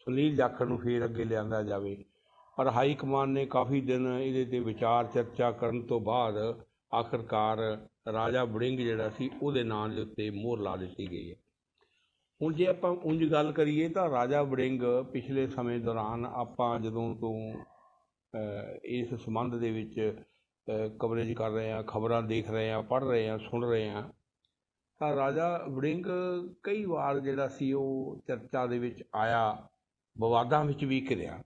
ਸੁਨੀਲ ਜਾਖੜ ਨੂੰ ਫੇਰ ਅੱਗੇ ਲਿਆਂਦਾ ਜਾਵੇ। ਪਰ ਹਾਈ ਕਮਾਨ ਨੇ ਕਾਫੀ ਦਿਨ ਇਹਦੇ 'ਤੇ ਵਿਚਾਰ ਚਰਚਾ ਕਰਨ ਤੋਂ ਬਾਅਦ ਆਖਰਕਾਰ ਰਾਜਾ ਵੜਿੰਗ ਜਿਹੜਾ ਸੀ ਉਹਦੇ ਨਾਂ ਦੇ ਉੱਤੇ ਮੋਹਰ ਲਾ ਦਿੱਤੀ ਗਈ ਹੈ। ਹੁਣ ਜੇ ਆਪਾਂ ਉਂਝ ਗੱਲ ਕਰੀਏ ਤਾਂ ਰਾਜਾ ਵੜਿੰਗ ਪਿਛਲੇ ਸਮੇਂ ਦੌਰਾਨ ਆਪਾਂ ਜਦੋਂ ਤੋਂ ਇਸ ਸੰਬੰਧ ਦੇ ਵਿੱਚ ਕਵਰੇਜ ਕਰ ਰਹੇ ਹਾਂ, ਖਬਰਾਂ ਦੇਖ ਰਹੇ ਹਾਂ, ਪੜ੍ਹ ਰਹੇ ਹਾਂ, ਸੁਣ ਰਹੇ ਹਾਂ, ਤਾਂ ਰਾਜਾ ਵੜਿੰਗ ਕਈ ਵਾਰ ਜਿਹੜਾ ਸੀ ਉਹ ਚਰਚਾ ਦੇ ਵਿੱਚ ਆਇਆ, ਵਿਵਾਦਾਂ ਵਿੱਚ ਵੀ ਘਿਰਿਆ।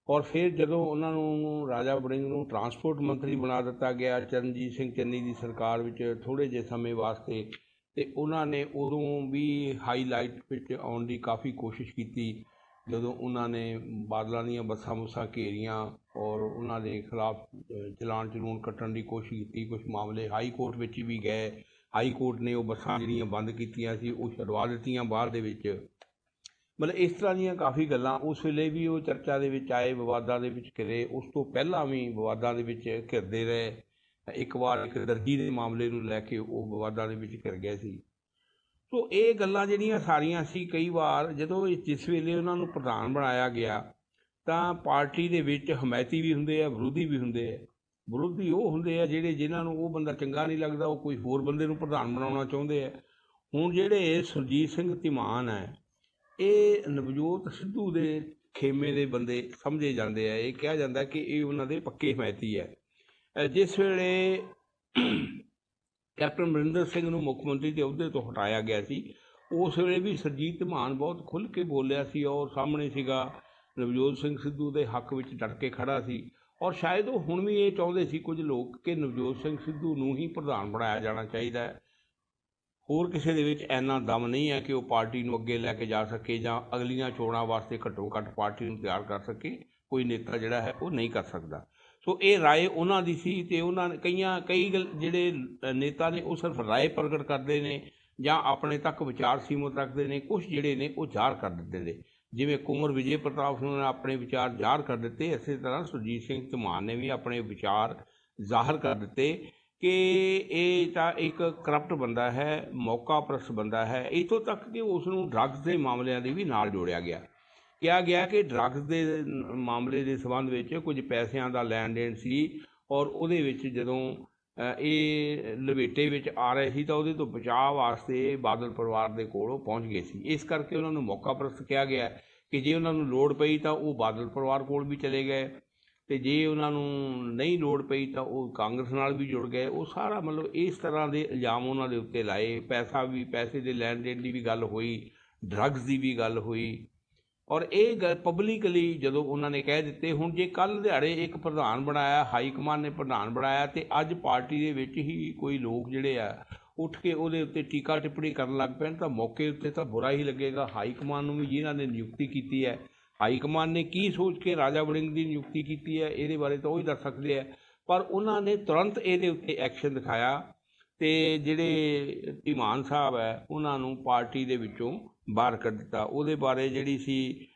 ਔਰ ਫਿਰ ਜਦੋਂ ਉਹਨਾਂ ਨੂੰ ਰਾਜਾ ਵੜਿੰਗ ਨੂੰ ਟਰਾਂਸਪੋਰਟ ਮੰਤਰੀ ਬਣਾ ਦਿੱਤਾ ਗਿਆ ਚਰਨਜੀਤ ਸਿੰਘ ਚੰਨੀ ਦੀ ਸਰਕਾਰ ਵਿੱਚ ਥੋੜ੍ਹੇ ਜਿਹੇ ਸਮੇਂ ਵਾਸਤੇ, ਅਤੇ ਉਹਨਾਂ ਨੇ ਉਦੋਂ ਵੀ ਹਾਈਲਾਈਟ ਵਿੱਚ ਆਉਣ ਦੀ ਕਾਫੀ ਕੋਸ਼ਿਸ਼ ਕੀਤੀ, ਜਦੋਂ ਉਹਨਾਂ ਨੇ ਬਾਦਲਾਂ ਦੀਆਂ ਬੱਸਾਂ ਬੁੱਸਾਂ ਘੇਰੀਆਂ ਔਰ ਉਹਨਾਂ ਦੇ ਖਿਲਾਫ ਚਲਾਨ ਚਲੂਨ ਕੱਟਣ ਦੀ ਕੋਸ਼ਿਸ਼ ਕੀਤੀ। ਕੁਛ ਮਾਮਲੇ ਹਾਈ ਕੋਰਟ ਵਿੱਚ ਵੀ ਗਏ, ਹਾਈ ਕੋਰਟ ਨੇ ਉਹ ਬੱਸਾਂ ਜਿਹੜੀਆਂ ਬੰਦ ਕੀਤੀਆਂ ਸੀ ਉਹ ਛਡਵਾ ਦਿੱਤੀਆਂ ਬਾਅਦ ਦੇ ਵਿੱਚ। ਮਤਲਬ ਇਸ ਤਰ੍ਹਾਂ ਦੀਆਂ ਕਾਫੀ ਗੱਲਾਂ ਉਸ ਵੇਲੇ ਵੀ ਉਹ ਚਰਚਾ ਦੇ ਵਿੱਚ ਆਏ, ਵਿਵਾਦਾਂ ਦੇ ਵਿੱਚ ਘਿਰੇ। ਉਸ ਤੋਂ ਪਹਿਲਾਂ ਵੀ ਵਿਵਾਦਾਂ ਦੇ ਵਿੱਚ ਘਿਰਦੇ ਰਹੇ। ਇੱਕ ਵਾਰ ਇੱਕ ਦਰਜੀ ਦੇ ਮਾਮਲੇ ਨੂੰ ਲੈ ਕੇ ਉਹ ਵਿਵਾਦਾਂ ਦੇ ਵਿੱਚ ਘਿਰ ਗਏ ਸੀ। ਸੋ ਇਹ ਗੱਲਾਂ ਜਿਹੜੀਆਂ ਸਾਰੀਆਂ ਸੀ, ਕਈ ਵਾਰ ਜਦੋਂ ਜਿਸ ਵੇਲੇ ਉਹਨਾਂ ਨੂੰ ਪ੍ਰਧਾਨ ਬਣਾਇਆ ਗਿਆ ਤਾਂ ਪਾਰਟੀ ਦੇ ਵਿੱਚ ਹਮਾਇਤੀ ਵੀ ਹੁੰਦੇ ਆ, ਵਿਰੋਧੀ ਵੀ ਹੁੰਦੇ ਆ। ਵਿਰੋਧੀ ਉਹ ਹੁੰਦੇ ਆ ਜਿਨ੍ਹਾਂ ਨੂੰ ਉਹ ਬੰਦਾ ਚੰਗਾ ਨਹੀਂ ਲੱਗਦਾ, ਉਹ ਕੋਈ ਹੋਰ ਬੰਦੇ ਨੂੰ ਪ੍ਰਧਾਨ ਬਣਾਉਣਾ ਚਾਹੁੰਦੇ ਆ। ਹੁਣ ਜਿਹੜੇ ਸੁਰਜੀਤ ਸਿੰਘ ਧੀਮਾਨ ਹੈ, ਇਹ ਨਵਜੋਤ ਸਿੱਧੂ ਦੇ ਖੇਮੇ ਦੇ ਬੰਦੇ ਸਮਝੇ ਜਾਂਦੇ ਆ। ਇਹ ਕਿਹਾ ਜਾਂਦਾ ਕਿ ਇਹ ਉਹਨਾਂ ਦੇ ਪੱਕੇ ਹਮਾਇਤੀ ਹੈ। ਜਿਸ ਵੇਲੇ ਕੈਪਟਨ ਅਮਰਿੰਦਰ ਸਿੰਘ ਨੂੰ ਮੁੱਖ ਮੰਤਰੀ ਦੇ ਅਹੁਦੇ ਤੋਂ ਹਟਾਇਆ ਗਿਆ ਸੀ, ਉਸ ਵੇਲੇ ਵੀ ਸੁਰਜੀਤ ਧੀਮਾਨ ਬਹੁਤ ਖੁੱਲ੍ਹ ਕੇ ਬੋਲਿਆ ਸੀ ਔਰ ਸਾਹਮਣੇ ਸੀਗਾ, ਨਵਜੋਤ ਸਿੰਘ ਸਿੱਧੂ ਦੇ ਹੱਕ ਵਿੱਚ ਡਟ ਕੇ ਖੜਾ ਸੀ। ਔਰ ਸ਼ਾਇਦ ਉਹ ਹੁਣ ਵੀ ਇਹ ਚਾਹੁੰਦੇ ਸੀ ਕੁਝ ਲੋਕ ਕਿ ਨਵਜੋਤ ਸਿੰਘ ਸਿੱਧੂ ਨੂੰ ਹੀ ਪ੍ਰਧਾਨ ਬਣਾਇਆ ਜਾਣਾ ਚਾਹੀਦਾ ਹੈ। ਹੋਰ ਕਿਸੇ ਦੇ ਵਿੱਚ ਇੰਨਾ ਦਮ ਨਹੀਂ ਹੈ ਕਿ ਉਹ ਪਾਰਟੀ ਨੂੰ ਅੱਗੇ ਲੈ ਕੇ ਜਾ ਸਕੇ ਜਾਂ ਅਗਲੀਆਂ ਚੋਣਾਂ ਵਾਸਤੇ ਘੱਟੋ ਘੱਟ ਪਾਰਟੀ ਨੂੰ ਤਿਆਰ ਕਰ ਸਕੇ। ਕੋਈ ਨੇਤਾ ਜਿਹੜਾ ਹੈ ਉਹ ਨਹੀਂ ਕਰ ਸਕਦਾ। ਸੋ ਇਹ ਰਾਏ ਉਹਨਾਂ ਦੀ ਸੀ, ਅਤੇ ਉਹਨਾਂ ਨੇ ਕਈ ਜਿਹੜੇ ਨੇਤਾ ਨੇ ਉਹ ਸਿਰਫ ਰਾਏ ਪ੍ਰਗਟ ਕਰਦੇ ਨੇ ਜਾਂ ਆਪਣੇ ਤੱਕ ਵਿਚਾਰ ਸੀਮਤ ਰੱਖਦੇ ਨੇ। ਕੁਛ ਜਿਹੜੇ ਨੇ ਉਹ ਜ਼ਾਹਰ ਕਰ ਦਿੰਦੇ ਨੇ, ਜਿਵੇਂ ਕੁੰਵਰ ਵਿਜੇ ਪ੍ਰਤਾਪ ਸਿੰਘ ਨੇ ਆਪਣੇ ਵਿਚਾਰ ਜ਼ਾਹਰ ਕਰ ਦਿੱਤੇ, ਇਸੇ ਤਰ੍ਹਾਂ ਸੁਰਜੀਤ ਸਿੰਘ ਧੀਮਾਨ ਨੇ ਵੀ ਆਪਣੇ ਵਿਚਾਰ ਜ਼ਾਹਰ ਕਰ ਦਿੱਤੇ ਕਿ ਇਹ ਤਾਂ ਇੱਕ ਕਰਪਟ ਬੰਦਾ ਹੈ, ਮੌਕਾਪ੍ਰਸਤ ਬੰਦਾ ਹੈ। ਇੱਥੋਂ ਤੱਕ ਕਿ ਉਸ ਨੂੰ ਡਰੱਗਸ ਦੇ ਮਾਮਲਿਆਂ ਦੇ ਵੀ ਨਾਲ ਜੋੜਿਆ ਗਿਆ। ਕਿਹਾ ਗਿਆ ਕਿ ਡਰੱਗਸ ਦੇ ਮਾਮਲੇ ਦੇ ਸੰਬੰਧ ਵਿੱਚ ਕੁਝ ਪੈਸਿਆਂ ਦਾ ਲੈਣ ਦੇਣ ਸੀ ਔਰ ਉਹਦੇ ਵਿੱਚ ਜਦੋਂ ਇਹ ਲਪੇਟੇ ਵਿੱਚ ਆ ਰਹੇ ਸੀ ਤਾਂ ਉਹਦੇ ਤੋਂ ਬਚਾਅ ਵਾਸਤੇ ਬਾਦਲ ਪਰਿਵਾਰ ਦੇ ਕੋਲ ਉਹ ਪਹੁੰਚ ਗਏ ਸੀ। ਇਸ ਕਰਕੇ ਉਹਨਾਂ ਨੂੰ ਮੌਕਾਪ੍ਰਸਤ ਕਿਹਾ ਗਿਆ ਕਿ ਜੇ ਉਹਨਾਂ ਨੂੰ ਲੋੜ ਪਈ ਤਾਂ ਉਹ ਬਾਦਲ ਪਰਿਵਾਰ ਕੋਲ ਵੀ ਚਲੇ ਗਏ, ਅਤੇ ਜੇ ਉਹਨਾਂ ਨੂੰ ਨਹੀਂ ਲੋੜ ਪਈ ਤਾਂ ਉਹ ਕਾਂਗਰਸ ਨਾਲ ਵੀ ਜੁੜ ਗਏ। ਉਹ ਸਾਰਾ ਮਤਲਬ ਇਸ ਤਰ੍ਹਾਂ ਦੇ ਇਲਜ਼ਾਮ ਉਹਨਾਂ ਦੇ ਉੱਤੇ ਲਾਏ। ਪੈਸੇ ਦੇ ਲੈਣ ਦੇਣ ਦੀ ਵੀ ਗੱਲ ਹੋਈ, ਡਰੱਗਸ ਦੀ ਵੀ ਗੱਲ ਹੋਈ, ਔਰ ਇਹ ਗੱਲ ਪਬਲਿਕਲੀ ਜਦੋਂ ਉਹਨਾਂ ਨੇ ਕਹਿ ਦਿੱਤੇ। ਹੁਣ ਜੇ ਕੱਲ੍ਹ ਦਿਹਾੜੇ ਇੱਕ ਪ੍ਰਧਾਨ ਬਣਾਇਆ, ਹਾਈ ਕਮਾਨ ਨੇ ਪ੍ਰਧਾਨ ਬਣਾਇਆ, ਅਤੇ ਅੱਜ ਪਾਰਟੀ ਦੇ ਵਿੱਚ ਹੀ ਕੋਈ ਲੋਕ ਜਿਹੜੇ ਆ ਉੱਠ ਕੇ ਉਹਦੇ ਉੱਤੇ ਟੀਕਾ ਟਿੱਪਣੀ ਕਰਨ ਲੱਗ ਪੈਣ ਤਾਂ ਮੌਕੇ ਉੱਤੇ ਤਾਂ ਬੁਰਾ ਹੀ ਲੱਗੇਗਾ ਹਾਈ ਕਮਾਨ ਨੂੰ ਵੀ, ਜਿਨ੍ਹਾਂ ਨੇ ਨਿਯੁਕਤੀ ਕੀਤੀ ਹੈ। ਹਾਈ ਕਮਾਨ ਨੇ ਕੀ ਸੋਚ ਕੇ ਰਾਜਾ ਵੜਿੰਗ ਦੀ ਨਿਯੁਕਤੀ ਕੀਤੀ ਹੈ, ਇਹਦੇ ਬਾਰੇ ਤਾਂ ਉਹ ਹੀ ਦੱਸ ਸਕਦੇ ਆ, ਪਰ ਉਹਨਾਂ ਨੇ ਤੁਰੰਤ ਇਹਦੇ ਉੱਤੇ ਐਕਸ਼ਨ ਦਿਖਾਇਆ ਅਤੇ ਜਿਹੜੇ ਧੀਮਾਨ ਸਾਹਿਬ ਹੈ ਉਹਨਾਂ ਨੂੰ ਪਾਰਟੀ ਦੇ ਵਿੱਚੋਂ ਬਾਹਰ ਕੱਢ ਦਿੱਤਾ। ਉਹਦੇ ਬਾਰੇ ਜਿਹੜੀ ਸੀ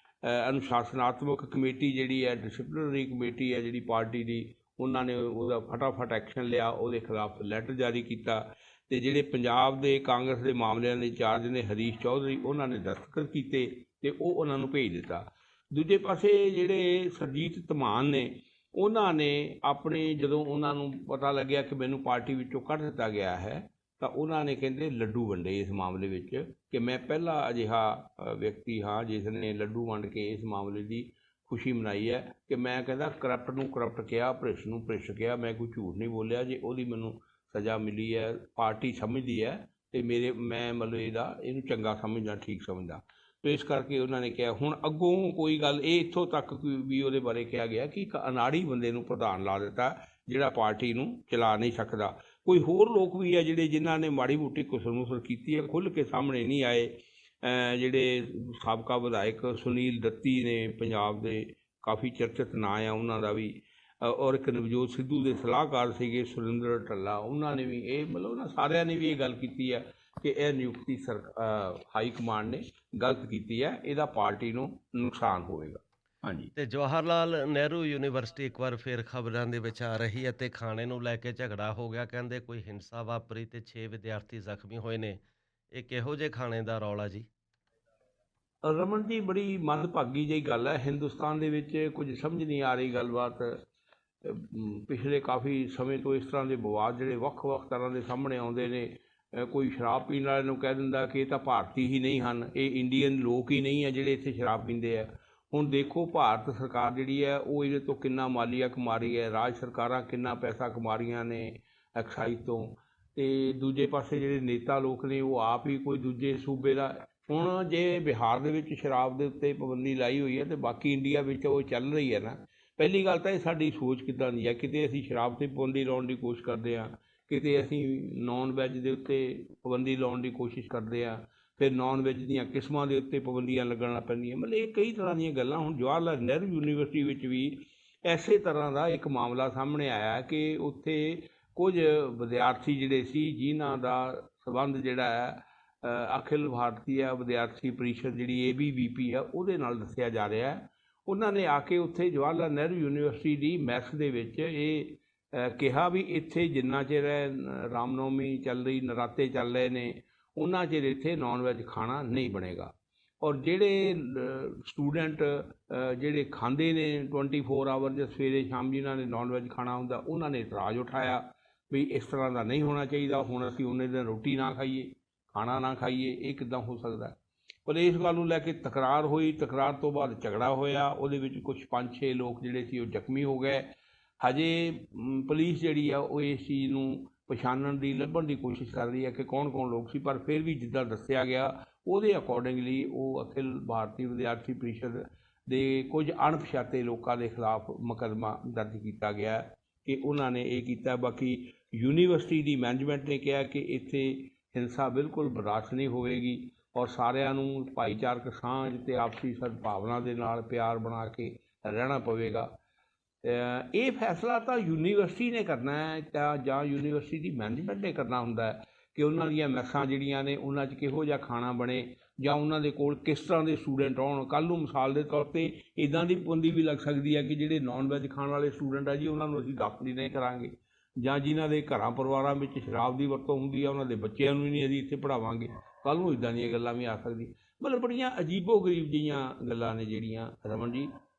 ਅਨੁਸ਼ਾਸਨਾਤਮਕ ਕਮੇਟੀ ਜਿਹੜੀ ਹੈ, ਡਿਸਪਲਿਨਰੀ ਕਮੇਟੀ ਹੈ ਜਿਹੜੀ ਪਾਰਟੀ ਦੀ, ਉਹਨਾਂ ਨੇ ਉਹਦਾ ਫਟਾਫਟ ਐਕਸ਼ਨ ਲਿਆ, ਉਹਦੇ ਖਿਲਾਫ ਲੈਟਰ ਜਾਰੀ ਕੀਤਾ, ਅਤੇ ਜਿਹੜੇ ਪੰਜਾਬ ਦੇ ਕਾਂਗਰਸ ਦੇ ਮਾਮਲਿਆਂ ਦੇ ਇੰਚਾਰਜ ਨੇ ਹਰੀਸ਼ ਚੌਧਰੀ, ਉਹਨਾਂ ਨੇ ਦਸਤਖਤ ਕੀਤੇ ਅਤੇ ਉਹ ਉਹਨਾਂ ਨੂੰ ਭੇਜ ਦਿੱਤਾ। ਦੂਜੇ ਪਾਸੇ ਜਿਹੜੇ ਸੁਰਜੀਤ ਧੀਮਾਨ ਨੇ, ਉਹਨਾਂ ਨੇ ਆਪਣੇ ਜਦੋਂ ਉਹਨਾਂ ਨੂੰ ਪਤਾ ਲੱਗਿਆ ਕਿ ਮੈਨੂੰ ਪਾਰਟੀ ਵਿੱਚੋਂ ਕੱਢ ਦਿੱਤਾ ਗਿਆ ਹੈ, ਤਾਂ ਉਹਨਾਂ ਨੇ ਕਹਿੰਦੇ ਲੱਡੂ ਵੰਡੇ ਇਸ ਮਾਮਲੇ ਵਿੱਚ, ਕਿ ਮੈਂ ਪਹਿਲਾ ਅਜਿਹਾ ਵਿਅਕਤੀ ਹਾਂ ਜਿਸ ਨੇ ਲੱਡੂ ਵੰਡ ਕੇ ਇਸ ਮਾਮਲੇ ਦੀ खुशी मनाई है कि मैं कहता करप्ट नूं करप्ट किया, भ्रिष्ट नूं भ्रिष्ट किया। मैं कोई झूठ नहीं बोलिया। जे ਉਹਦੀ ਮੈਨੂੰ सज़ा मिली है, पार्टी समझदी है तो मेरे मैं मतलब ਇਹਨੂੰ ਚੰਗਾ ਸਮਝਦਾ, ठीक समझदा। तो इस करके उन्होंने कहा ਹੁਣ ਅੱਗੋਂ कोई गल ਇਹ ਇੱਥੋਂ तक भी ਉਹਦੇ ਬਾਰੇ ਕਿਹਾ ਗਿਆ कि एक अनाड़ी ਬੰਦੇ ਨੂੰ ਪ੍ਰਧਾਨ ਲਾ ਦਿੱਤਾ ਜਿਹੜਾ ਪਾਰਟੀ ਨੂੰ ਚਲਾ ਨਹੀਂ ਸਕਦਾ। ਕੋਈ ਹੋਰ ਲੋਕ ਵੀ ਆ ਜਿਹੜੇ ਜਿਨ੍ਹਾਂ ਨੇ ਮਾੜੀ ਮੋਟੀ ਕੁਸਰ ਮੁਸਰ ਕੀਤੀ ਹੈ, ਖੁੱਲ੍ਹ ਕੇ ਸਾਹਮਣੇ ਨਹੀਂ ਆਏ। ਜਿਹੜੇ ਸਾਬਕਾ ਵਿਧਾਇਕ ਸੁਨੀਲ ਦੱਤੀ ਨੇ, ਪੰਜਾਬ ਦੇ ਕਾਫੀ ਚਰਚਿਤ ਨਾਂ ਆ ਉਹਨਾਂ ਦਾ ਵੀ, ਔਰ ਇੱਕ ਨਵਜੋਤ ਸਿੱਧੂ ਦੇ ਸਲਾਹਕਾਰ ਸੀਗੇ ਸੁਰਿੰਦਰ ਢੱਲਾ, ਉਹਨਾਂ ਨੇ ਵੀ ਇਹ ਮਤਲਬ ਉਹਨਾਂ ਸਾਰਿਆਂ ਨੇ ਵੀ ਇਹ ਗੱਲ ਕੀਤੀ ਹੈ ਕਿ ਇਹ ਨਿਯੁਕਤੀ ਹਾਈ ਕਮਾਂਡ ਨੇ ਗਲਤ ਕੀਤੀ ਹੈ, ਇਹਦਾ ਪਾਰਟੀ ਨੂੰ ਨੁਕਸਾਨ ਹੋਵੇਗਾ। ਹਾਂਜੀ। ਤੇ ਜਵਾਹਰ ਲਾਲ ਨਹਿਰੂ ਯੂਨੀਵਰਸਿਟੀ ਇੱਕ ਵਾਰ ਫਿਰ ਖਬਰਾਂ ਦੇ ਵਿੱਚ ਆ ਰਹੀ ਹੈ ਤੇ ਖਾਣੇ ਨੂੰ ਲੈ ਕੇ ਝਗੜਾ ਹੋ ਗਿਆ। ਕਹਿੰਦੇ ਕੋਈ ਹਿੰਸਾ ਵਾਪਰੀ ਤੇ 6 ਵਿਦਿਆਰਥੀ ਜ਼ਖਮੀ ਹੋਏ ਨੇ। ਇਹ ਕਿਹੋ ਜਿਹੇ ਖਾਣੇ ਦਾ ਰੌਲਾ ਜੀ? ਰਮਨ ਜੀ, ਬੜੀ ਮੰਦਭਾਗੀ ਜਿਹੀ ਗੱਲ ਹੈ। ਹਿੰਦੁਸਤਾਨ ਦੇ ਵਿੱਚ ਕੁਝ ਸਮਝ ਨਹੀਂ ਆ ਰਹੀ ਗੱਲਬਾਤ। ਪਿਛਲੇ ਕਾਫੀ ਸਮੇਂ ਤੋਂ ਇਸ ਤਰ੍ਹਾਂ ਦੇ ਵਿਵਾਦ ਜਿਹੜੇ ਵੱਖ-ਵੱਖ ਤਰ੍ਹਾਂ ਦੇ ਸਾਹਮਣੇ ਆਉਂਦੇ ਨੇ। ਕੋਈ ਸ਼ਰਾਬ ਪੀਣ ਵਾਲੇ ਨੂੰ ਕਹਿ ਦਿੰਦਾ ਕਿ ਇਹ ਤਾਂ ਭਾਰਤੀ ਹੀ ਨਹੀਂ ਹਨ, ਇਹ ਇੰਡੀਅਨ ਲੋਕ ਹੀ ਨਹੀਂ ਹੈ ਜਿਹੜੇ ਇੱਥੇ ਸ਼ਰਾਬ ਪੀਂਦੇ ਆ। ਹੁਣ ਦੇਖੋ ਭਾਰਤ ਸਰਕਾਰ ਜਿਹੜੀ ਹੈ ਉਹ ਇਹਦੇ ਤੋਂ ਕਿੰਨਾ ਮਾਲੀਆ ਕਮਾ ਰਹੀ ਹੈ, ਰਾਜ ਸਰਕਾਰਾਂ ਕਿੰਨਾ ਪੈਸਾ ਕਮਾ ਰਹੀਆਂ ਨੇ ਐਕਸਾਈਜ਼ ਤੋਂ। ਅਤੇ ਦੂਜੇ ਪਾਸੇ ਜਿਹੜੇ ਨੇਤਾ ਲੋਕ ਨੇ ਉਹ ਆਪ ਹੀ ਕੋਈ ਦੂਜੇ ਸੂਬੇ ਦਾ। ਹੁਣ ਜੇ ਬਿਹਾਰ ਦੇ ਵਿੱਚ ਸ਼ਰਾਬ ਦੇ ਉੱਤੇ ਪਾਬੰਦੀ ਲਾਈ ਹੋਈ ਹੈ ਅਤੇ ਬਾਕੀ ਇੰਡੀਆ ਵਿੱਚ ਉਹ ਚੱਲ ਰਹੀ ਹੈ ਨਾ, ਪਹਿਲੀ ਗੱਲ ਤਾਂ ਇਹ ਸਾਡੀ ਸੋਚ ਕਿੱਦਾਂ ਦੀ ਹੈ। ਕਿਤੇ ਅਸੀਂ ਸ਼ਰਾਬ 'ਤੇ ਪਾਬੰਦੀ ਲਾਉਣ ਦੀ ਕੋਸ਼ਿਸ਼ ਕਰਦੇ ਹਾਂ, ਕਿਤੇ ਅਸੀਂ ਨੌਨ ਵੈੱਜ ਦੇ ਉੱਤੇ ਪਾਬੰਦੀ ਲਾਉਣ ਦੀ ਕੋਸ਼ਿਸ਼ ਕਰਦੇ ਹਾਂ, ਫਿਰ ਨੌਨ ਵੈੱਜ ਦੀਆਂ ਕਿਸਮਾਂ ਦੇ ਉੱਤੇ ਪਾਬੰਦੀਆਂ ਲੱਗਣ ਲੱਗ ਪੈਂਦੀਆਂ। ਮਤਲਬ ਇਹ ਕਈ ਤਰ੍ਹਾਂ ਦੀਆਂ ਗੱਲਾਂ। ਹੁਣ ਜਵਾਹਰ ਲਾਲ ਨਹਿਰੂ ਯੂਨੀਵਰਸਿਟੀ ਵਿੱਚ ਵੀ ਇਸੇ ਤਰ੍ਹਾਂ ਦਾ ਇੱਕ ਮਾਮਲਾ ਸਾਹਮਣੇ ਆਇਆ ਕਿ ਉੱਥੇ ਕੁਝ ਵਿਦਿਆਰਥੀ ਜਿਹੜੇ ਸੀ ਜਿਨ੍ਹਾਂ ਦਾ ਸੰਬੰਧ ਜਿਹੜਾ ਹੈ ਅਖਿਲ ਭਾਰਤੀ ਵਿਦਿਆਰਥੀ ਪਰਿਸ਼ਦ ਜਿਹੜੀ ABVP ਆ ਉਹਦੇ ਨਾਲ ਦੱਸਿਆ ਜਾ ਰਿਹਾ। ਉਹਨਾਂ ਨੇ ਆ ਕੇ ਉੱਥੇ ਜਵਾਹਰ ਲਾਲ ਨਹਿਰੂ ਯੂਨੀਵਰਸਿਟੀ ਦੀ ਮੈਸ ਦੇ ਵਿੱਚ ਇਹ ਕਿਹਾ ਵੀ ਇੱਥੇ ਜਿੰਨਾ ਚਿਰ ਰਾਮਨੌਮੀ ਚੱਲ ਰਹੀ, ਨਰਾਤੇ ਚੱਲ ਰਹੇ ਨੇ, ਉਹਨਾਂ ਚਿਰ ਇੱਥੇ ਨੌਨ ਵੈੱਜ ਖਾਣਾ ਨਹੀਂ ਬਣੇਗਾ। ਔਰ ਜਿਹੜੇ ਸਟੂਡੈਂਟ ਜਿਹੜੇ ਖਾਂਦੇ ਨੇ 24 ਆਵਰ ਜਾਂ ਸਵੇਰੇ ਸ਼ਾਮ ਜਿਨ੍ਹਾਂ ਨੇ ਨੌਨ ਵੈੱਜ ਖਾਣਾ ਹੁੰਦਾ, ਉਹਨਾਂ ਨੇ ਇਤਰਾਜ਼ ਉਠਾਇਆ ਵੀ ਇਸ ਤਰ੍ਹਾਂ ਦਾ ਨਹੀਂ ਹੋਣਾ ਚਾਹੀਦਾ। ਹੁਣ ਅਸੀਂ ਉਹਨੇ ਦਿਨ ਰੋਟੀ ਨਾ ਖਾਈਏ, ਖਾਣਾ ਨਾ ਖਾਈਏ, ਇਹ ਕਿੱਦਾਂ ਹੋ ਸਕਦਾ? ਪਰ ਇਸ ਗੱਲ ਨੂੰ ਲੈ ਕੇ ਤਕਰਾਰ ਹੋਈ। ਤਕਰਾਰ ਤੋਂ ਬਾਅਦ ਝਗੜਾ ਹੋਇਆ। ਉਹਦੇ ਵਿੱਚ ਕੁਛ 5-6 ਲੋਕ ਜਿਹੜੇ ਸੀ ਉਹ ਜ਼ਖਮੀ ਹੋ ਗਏ। ਹਜੇ ਪੁਲਿਸ ਜਿਹੜੀ ਆ ਉਹ ਇਸ ਚੀਜ਼ ਨੂੰ ਪਛਾਣਨ ਦੀ, ਲੱਭਣ ਦੀ ਕੋਸ਼ਿਸ਼ ਕਰ ਰਹੀ ਹੈ ਕਿ ਕੌਣ ਕੌਣ ਲੋਕ ਸੀ। ਪਰ ਫਿਰ ਵੀ ਜਿੱਦਾਂ ਦੱਸਿਆ ਗਿਆ ਉਹਦੇ ਅਕੋਰਡਿੰਗਲੀ ਉਹ ਅਖਿਲ ਭਾਰਤੀ ਵਿਦਿਆਰਥੀ ਪਰਿਸ਼ਦ ਦੇ ਕੁਝ ਅਣਪਛਾਤੇ ਲੋਕਾਂ ਦੇ ਖਿਲਾਫ ਮੁਕੱਦਮਾ ਦਰਜ ਕੀਤਾ ਗਿਆ ਕਿ ਉਹਨਾਂ ਨੇ ਇਹ ਕੀਤਾ। ਬਾਕੀ ਯੂਨੀਵਰਸਿਟੀ ਦੀ ਮੈਨੇਜਮੈਂਟ ਨੇ ਕਿਹਾ ਕਿ ਇੱਥੇ ਹਿੰਸਾ ਬਿਲਕੁਲ ਬਰਦਾਸ਼ਤ ਨਹੀਂ ਹੋਵੇਗੀ ਔਰ ਸਾਰਿਆਂ ਨੂੰ ਭਾਈਚਾਰਕ ਸਾਂਝ ਅਤੇ ਆਪਸੀ ਸਦਭਾਵਨਾ ਦੇ ਨਾਲ ਪਿਆਰ ਬਣਾ ਕੇ ਰਹਿਣਾ ਪਵੇਗਾ। ਇਹ ਫੈਸਲਾ ਤਾਂ ਯੂਨੀਵਰਸਿਟੀ ਨੇ ਕਰਨਾ ਹੈ ਜਾਂ ਯੂਨੀਵਰਸਿਟੀ ਦੀ ਮੈਨੇਜਮੈਂਟ ਨੇ ਕਰਨਾ ਹੁੰਦਾ ਕਿ ਉਹਨਾਂ ਦੀਆਂ ਮੈਸਾਂ ਜਿਹੜੀਆਂ ਨੇ ਉਹਨਾਂ 'ਚ ਕਿਹੋ ਜਿਹਾ ਖਾਣਾ ਬਣੇ ਜਾਂ ਉਹਨਾਂ ਦੇ ਕੋਲ ਕਿਸ ਤਰ੍ਹਾਂ ਦੇ ਸਟੂਡੈਂਟ ਆਉਣ। ਕੱਲ੍ਹ ਨੂੰ ਮਿਸਾਲ ਦੇ ਤੌਰ 'ਤੇ ਇੱਦਾਂ ਦੀ ਪਾਬੰਦੀ ਵੀ ਲੱਗ ਸਕਦੀ ਹੈ ਕਿ ਜਿਹੜੇ ਨੌਨ ਵੈੱਜ ਖਾਣ ਵਾਲੇ ਸਟੂਡੈਂਟ ਆ ਜੀ ਉਹਨਾਂ ਨੂੰ ਅਸੀਂ ਦਾਖਲ ਨਹੀਂ ਕਰਾਂਗੇ, ਜਾਂ ਜਿਨ੍ਹਾਂ ਦੇ ਘਰਾਂ ਪਰਿਵਾਰਾਂ ਵਿੱਚ ਸ਼ਰਾਬ ਦੀ ਵਰਤੋਂ ਹੁੰਦੀ ਆ ਉਹਨਾਂ ਦੇ ਬੱਚਿਆਂ ਨੂੰ ਵੀ ਨਹੀਂ ਅਸੀਂ ਇੱਥੇ ਪੜ੍ਹਾਵਾਂਗੇ। ਕੱਲ੍ਹ ਨੂੰ ਇੱਦਾਂ ਦੀਆਂ ਗੱਲਾਂ ਵੀ ਆ ਸਕਦੀਆਂ। ਮਤਲਬ ਬੜੀਆਂ ਅਜੀਬੋ ਗਰੀਬ ਜਿਹੀਆਂ ਗੱਲਾਂ ਨੇ ਜਿਹੜੀਆਂ ਰਮਨ ਜੀ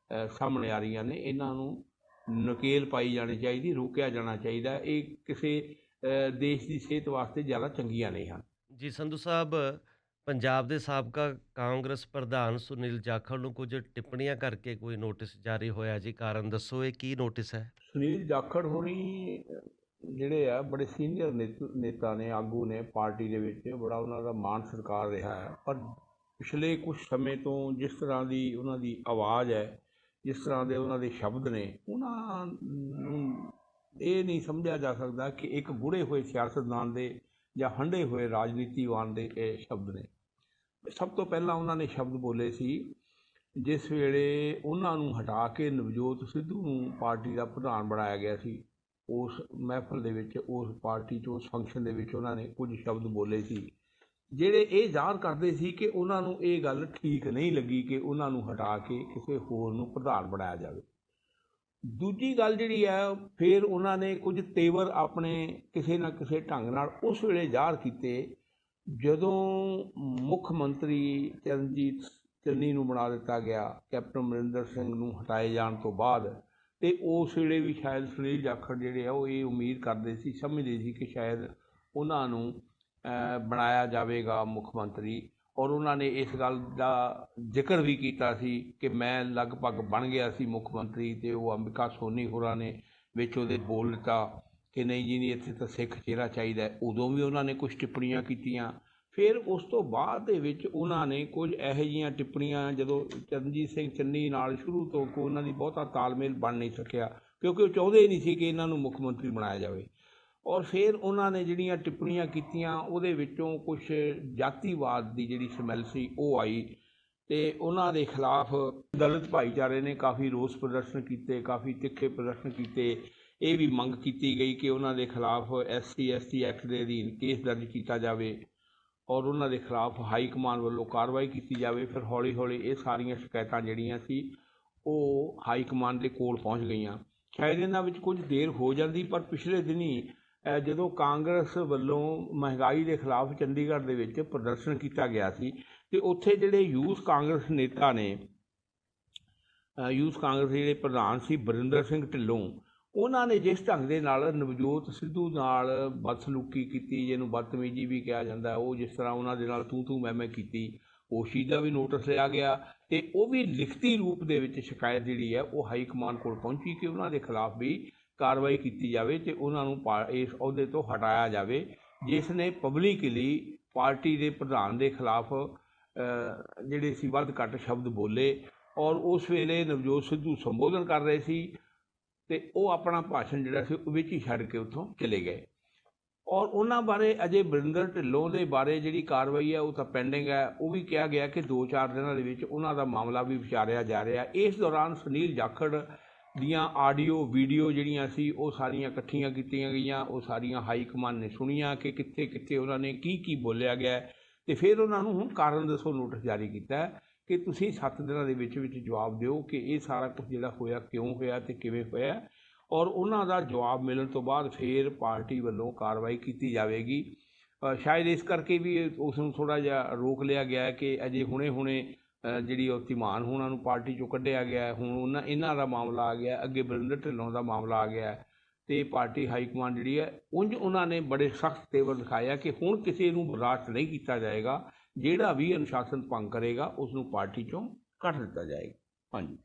ਸਾਹਮਣੇ ਆ ਰਹੀਆਂ ਨੇ। ਇਹਨਾਂ ਨੂੰ ਨਕੇਲ ਪਾਈ ਜਾਣੀ ਚਾਹੀਦੀ, ਰੋਕਿਆ ਜਾਣਾ ਚਾਹੀਦਾ। ਇਹ ਕਿਸੇ ਦੇਸ਼ ਦੀ ਸਿਹਤ ਵਾਸਤੇ ਜ਼ਿਆਦਾ ਚੰਗੀਆਂ ਨਹੀਂ ਹਨ। ਜੀ ਸੰਧੂ ਸਾਹਿਬ, ਪੰਜਾਬ ਦੇ ਸਾਬਕਾ ਕਾਂਗਰਸ ਪ੍ਰਧਾਨ ਸੁਨੀਲ ਜਾਖੜ ਨੂੰ ਕੁਝ ਟਿੱਪਣੀਆਂ ਕਰਕੇ ਕੋਈ ਨੋਟਿਸ ਜਾਰੀ ਹੋਇਆ ਜੀ, ਕਾਰਨ ਦੱਸੋ ਇਹ ਕੀ ਨੋਟਿਸ ਹੈ? ਸੁਨੀਲ ਜਾਖੜ ਹੋਣੀ ਜਿਹੜੇ ਆ ਬੜੇ ਸੀਨੀਅਰ ਨੇਤਾ ਨੇ, ਆਗੂ ਨੇ ਪਾਰਟੀ ਦੇ ਵਿੱਚ, ਬੜਾ ਉਹਨਾਂ ਦਾ ਮਾਣ ਸਤਿਕਾਰ ਰਿਹਾ ਹੈ। ਪਰ ਪਿਛਲੇ ਕੁਝ ਸਮੇਂ ਤੋਂ ਜਿਸ ਤਰ੍ਹਾਂ ਦੀ ਉਹਨਾਂ ਦੀ ਆਵਾਜ਼ ਹੈ, ਜਿਸ ਤਰ੍ਹਾਂ ਦੇ ਉਹਨਾਂ ਦੇ ਸ਼ਬਦ ਨੇ, ਉਹਨਾਂ ਨੂੰ ਇਹ ਨਹੀਂ ਸਮਝਿਆ ਜਾ ਸਕਦਾ ਕਿ ਇੱਕ ਗੂੜ੍ਹੇ ਹੋਏ ਸਿਆਸਤਦਾਨ ਦੇ ਜਾਂ ਹੰਢੇ ਹੋਏ ਰਾਜਨੀਤੀਵਾਨ ਦੇ ਇਹ ਸ਼ਬਦ ਨੇ। ਸਭ ਤੋਂ ਪਹਿਲਾਂ ਉਹਨਾਂ ਨੇ ਸ਼ਬਦ ਬੋਲੇ ਸੀ ਜਿਸ ਵੇਲੇ ਉਹਨਾਂ ਨੂੰ ਹਟਾ ਕੇ ਨਵਜੋਤ ਸਿੱਧੂ ਨੂੰ ਪਾਰਟੀ ਦਾ ਪ੍ਰਧਾਨ ਬਣਾਇਆ ਗਿਆ ਸੀ। ਉਸ ਮਹਿਫਲ ਦੇ ਵਿੱਚ, ਉਸ ਪਾਰਟੀ 'ਚ, ਉਸ ਫੰਕਸ਼ਨ ਦੇ ਵਿੱਚ ਉਹਨਾਂ ਨੇ ਕੁਝ ਸ਼ਬਦ ਬੋਲੇ ਸੀ ਜਿਹੜੇ ਇਹ ਜ਼ਾਹਰ ਕਰਦੇ ਸੀ ਕਿ ਉਹਨਾਂ ਨੂੰ ਇਹ ਗੱਲ ਠੀਕ ਨਹੀਂ ਲੱਗੀ ਕਿ ਉਹਨਾਂ ਨੂੰ ਹਟਾ ਕੇ ਕਿਸੇ ਹੋਰ ਨੂੰ ਪ੍ਰਧਾਨ ਬਣਾਇਆ ਜਾਵੇ। ਦੂਜੀ ਗੱਲ ਜਿਹੜੀ ਹੈ, ਫਿਰ ਉਹਨਾਂ ਨੇ ਕੁਝ ਤੇਵਰ ਆਪਣੇ ਕਿਸੇ ਨਾ ਕਿਸੇ ਢੰਗ ਨਾਲ ਉਸ ਵੇਲੇ ਜ਼ਾਹਰ ਕੀਤੇ ਜਦੋਂ ਮੁੱਖ ਮੰਤਰੀ ਚਰਨਜੀਤ ਚੰਨੀ ਨੂੰ ਬਣਾ ਦਿੱਤਾ ਗਿਆ, ਕੈਪਟਨ ਅਮਰਿੰਦਰ ਸਿੰਘ ਨੂੰ ਹਟਾਏ ਜਾਣ ਤੋਂ ਬਾਅਦ। ਅਤੇ ਉਸ ਵੇਲੇ ਵੀ ਸ਼ਾਇਦ ਸੁਨੀਲ ਜਾਖੜ ਜਿਹੜੇ ਆ ਉਹ ਇਹ ਉਮੀਦ ਕਰਦੇ ਸੀ, ਸਮਝਦੇ ਸੀ ਕਿ ਸ਼ਾਇਦ ਉਹਨਾਂ ਨੂੰ ਬਣਾਇਆ ਜਾਵੇਗਾ ਮੁੱਖ ਮੰਤਰੀ ਔਰ ਉਹਨਾਂ ਨੇ ਇਸ ਗੱਲ ਦਾ ਜ਼ਿਕਰ ਵੀ ਕੀਤਾ ਸੀ ਕਿ ਮੈਂ ਲਗਭਗ ਬਣ ਗਿਆ ਸੀ ਮੁੱਖ ਮੰਤਰੀ, ਅਤੇ ਉਹ ਅੰਬਿਕਾ ਸੋਨੀ ਹੋਰਾਂ ਨੇ ਵਿੱਚ ਉਹਦੇ ਬੋਲ ਦਿੱਤਾ ਕਿ ਨਹੀਂ ਜੀ ਨਹੀਂ, ਇੱਥੇ ਤਾਂ ਸਿੱਖ ਚਿਹਰਾ ਚਾਹੀਦਾ। ਉਦੋਂ ਵੀ ਉਹਨਾਂ ਨੇ ਕੁਝ ਟਿੱਪਣੀਆਂ ਕੀਤੀਆਂ। ਫਿਰ ਉਸ ਤੋਂ ਬਾਅਦ ਦੇ ਵਿੱਚ ਉਹਨਾਂ ਨੇ ਕੁਝ ਇਹੋ ਜਿਹੀਆਂ ਟਿੱਪਣੀਆਂ, ਜਦੋਂ ਚਰਨਜੀਤ ਸਿੰਘ ਚੰਨੀ ਨਾਲ ਸ਼ੁਰੂ ਤੋਂ ਕੋਈ ਉਹਨਾਂ ਦੀ ਬਹੁਤਾ ਤਾਲਮੇਲ ਬਣ ਨਹੀਂ ਸਕਿਆ, ਕਿਉਂਕਿ ਉਹ ਚਾਹੁੰਦੇ ਹੀ ਨਹੀਂ ਸੀ ਕਿ ਇਹਨਾਂ ਨੂੰ ਮੁੱਖ ਮੰਤਰੀ ਬਣਾਇਆ ਜਾਵੇ। ਔਰ ਫਿਰ ਉਹਨਾਂ ਨੇ ਜਿਹੜੀਆਂ ਟਿੱਪਣੀਆਂ ਕੀਤੀਆਂ ਉਹਦੇ ਵਿੱਚੋਂ ਕੁਛ ਜਾਤੀਵਾਦ ਦੀ ਜਿਹੜੀ ਸਮੈਲ ਸੀ ਉਹ ਆਈ, ਅਤੇ ਉਹਨਾਂ ਦੇ ਖਿਲਾਫ ਦਲਿਤ ਭਾਈਚਾਰੇ ਨੇ ਕਾਫੀ ਰੋਸ ਪ੍ਰਦਰਸ਼ਨ ਕੀਤੇ, ਕਾਫੀ ਤਿੱਖੇ ਪ੍ਰਦਰਸ਼ਨ ਕੀਤੇ। ਇਹ ਵੀ ਮੰਗ ਕੀਤੀ ਗਈ ਕਿ ਉਹਨਾਂ ਦੇ ਖਿਲਾਫ SC/ST ਐਕਟ ਦੇ ਅਧੀਨ ਕੇਸ ਦਰਜ ਕੀਤਾ ਜਾਵੇ ਔਰ ਉਹਨਾਂ ਦੇ ਖਿਲਾਫ ਹਾਈ ਕਮਾਨ ਵੱਲੋਂ ਕਾਰਵਾਈ ਕੀਤੀ ਜਾਵੇ। ਫਿਰ ਹੌਲੀ ਹੌਲੀ ਇਹ ਸਾਰੀਆਂ ਸ਼ਿਕਾਇਤਾਂ ਜਿਹੜੀਆਂ ਸੀ ਉਹ ਹਾਈ ਕਮਾਨ ਦੇ ਕੋਲ ਪਹੁੰਚ ਗਈਆਂ। ਸ਼ਾਇਦ ਇਹਨਾਂ ਵਿੱਚ ਕੁਝ ਦੇਰ ਹੋ ਜਾਂਦੀ, ਪਰ ਪਿਛਲੇ ਦਿਨੀਂ ਜਦੋਂ ਕਾਂਗਰਸ ਵੱਲੋਂ ਮਹਿੰਗਾਈ ਦੇ ਖਿਲਾਫ ਚੰਡੀਗੜ੍ਹ ਦੇ ਵਿੱਚ ਪ੍ਰਦਰਸ਼ਨ ਕੀਤਾ ਗਿਆ ਸੀ, ਅਤੇ ਉੱਥੇ ਜਿਹੜੇ ਯੂਥ ਕਾਂਗਰਸ ਨੇਤਾ ਨੇ, ਯੂਥ ਕਾਂਗਰਸ ਦੇ ਜਿਹੜੇ ਪ੍ਰਧਾਨ ਸੀ ਬਰਿੰਦਰ ਸਿੰਘ ਢਿੱਲੋਂ, ਉਹਨਾਂ ਨੇ ਜਿਸ ਢੰਗ ਦੇ ਨਾਲ ਨਵਜੋਤ ਸਿੱਧੂ ਨਾਲ ਬਦਸਲੂਕੀ ਕੀਤੀ, ਜਿਹਨੂੰ ਬਦਤਮੀਜੀ ਵੀ ਕਿਹਾ ਜਾਂਦਾ, ਉਹ ਜਿਸ ਤਰ੍ਹਾਂ ਉਹਨਾਂ ਦੇ ਨਾਲ ਤੂੰ ਮੈਂ ਕੀਤੀ, ਉਸ ਚੀਜ਼ ਦਾ ਵੀ ਨੋਟਿਸ ਲਿਆ ਗਿਆ, ਅਤੇ ਉਹ ਵੀ ਲਿਖਤੀ ਰੂਪ ਦੇ ਵਿੱਚ ਸ਼ਿਕਾਇਤ ਜਿਹੜੀ ਹੈ ਉਹ ਹਾਈ ਕਮਾਨ ਕੋਲ ਪਹੁੰਚੀ ਕਿ ਉਹਨਾਂ ਦੇ ਖਿਲਾਫ ਵੀ ਕਾਰਵਾਈ ਕੀਤੀ ਜਾਵੇ ਅਤੇ ਉਹਨਾਂ ਨੂੰ ਇਸ ਅਹੁਦੇ ਤੋਂ ਹਟਾਇਆ ਜਾਵੇ, ਜਿਸ ਨੇ ਪਬਲਿਕਲੀ ਪਾਰਟੀ ਦੇ ਪ੍ਰਧਾਨ ਦੇ ਖਿਲਾਫ ਜਿਹੜੇ ਸੀ ਵੱਧ ਘੱਟ ਸ਼ਬਦ ਬੋਲੇ। ਔਰ ਉਸ ਵੇਲੇ ਨਵਜੋਤ ਸਿੱਧੂ ਸੰਬੋਧਨ ਕਰ ਰਹੇ ਸੀ ਅਤੇ ਉਹ ਆਪਣਾ ਭਾਸ਼ਣ ਜਿਹੜਾ ਸੀ ਉਹ ਵਿੱਚ ਹੀ ਛੱਡ ਕੇ ਉੱਥੋਂ ਚਲੇ ਗਏ। ਔਰ ਉਹਨਾਂ ਬਾਰੇ ਅਜੇ ਬਰਿੰਦਰ ਢਿੱਲੋਂ ਦੇ ਬਾਰੇ ਜਿਹੜੀ ਕਾਰਵਾਈ ਹੈ ਉਹ ਤਾਂ ਪੈਂਡਿੰਗ ਹੈ। ਉਹ ਵੀ ਕਿਹਾ ਗਿਆ ਕਿ 2-4 ਦਿਨਾਂ ਦੇ ਵਿੱਚ ਉਹਨਾਂ ਦਾ ਮਾਮਲਾ ਵੀ ਵਿਚਾਰਿਆ ਜਾ ਰਿਹਾ। ਇਸ ਦੌਰਾਨ ਸੁਨੀਲ ਜਾਖੜ ਦੀਆਂ ਆਡੀਓ ਵੀਡੀਓ ਜਿਹੜੀਆਂ ਸੀ ਉਹ ਸਾਰੀਆਂ ਇਕੱਠੀਆਂ ਕੀਤੀਆਂ ਗਈਆਂ, ਉਹ ਸਾਰੀਆਂ ਹਾਈ ਕਮਾਨ ਨੇ ਸੁਣੀਆਂ ਕਿ ਕਿੱਥੇ ਕਿੱਥੇ ਉਹਨਾਂ ਨੇ ਕੀ ਬੋਲਿਆ ਗਿਆ, ਅਤੇ ਫਿਰ ਉਹਨਾਂ ਨੂੰ ਹੁਣ ਕਾਰਨ ਦੱਸੋ ਨੋਟਿਸ ਜਾਰੀ ਕੀਤਾ ਕਿ ਤੁਸੀਂ 7 ਦਿਨਾਂ ਦੇ ਵਿੱਚ ਜਵਾਬ ਦਿਓ ਕਿ ਇਹ ਸਾਰਾ ਕੁਝ ਜਿਹੜਾ ਹੋਇਆ ਕਿਉਂ ਹੋਇਆ ਅਤੇ ਕਿਵੇਂ ਹੋਇਆ। ਔਰ ਉਹਨਾਂ ਦਾ ਜਵਾਬ ਮਿਲਣ ਤੋਂ ਬਾਅਦ ਫਿਰ ਪਾਰਟੀ ਵੱਲੋਂ ਕਾਰਵਾਈ ਕੀਤੀ ਜਾਵੇਗੀ। ਸ਼ਾਇਦ ਇਸ ਕਰਕੇ ਵੀ ਉਸ ਨੂੰ ਥੋੜ੍ਹਾ ਜਿਹਾ ਰੋਕ ਲਿਆ ਗਿਆ ਕਿ ਅਜੇ ਹੁਣੇ ਜਿਹੜੀ ਉਹ ਧੀਮਾਨ ਹੋਣਾ ਨੂੰ ਪਾਰਟੀ 'ਚੋਂ ਕੱਢਿਆ ਗਿਆ। ਹੁਣ ਇਹਨਾਂ ਦਾ ਮਾਮਲਾ ਆ ਗਿਆ, ਅੱਗੇ ਬਰਿੰਦਰ ਢਿੱਲੋਂ ਦਾ ਮਾਮਲਾ ਆ ਗਿਆ, ਅਤੇ ਪਾਰਟੀ ਹਾਈਕਮਾਨ ਜਿਹੜੀ ਹੈ ਉਂਝ ਉਹਨਾਂ ਨੇ ਬੜੇ ਸਖਤ ਤੇਵਰ ਦਿਖਾਇਆ ਕਿ ਹੁਣ ਕਿਸੇ ਨੂੰ ਬਰਦਾਸ਼ਤ ਨਹੀਂ ਕੀਤਾ ਜਾਏਗਾ, ਜਿਹੜਾ ਵੀ ਅਨੁਸ਼ਾਸਨ ਭੰਗ ਕਰੇਗਾ ਉਸ ਨੂੰ ਪਾਰਟੀ 'ਚੋਂ ਕੱਢ ਦਿੱਤਾ ਜਾਏਗਾ। ਹਾਂਜੀ।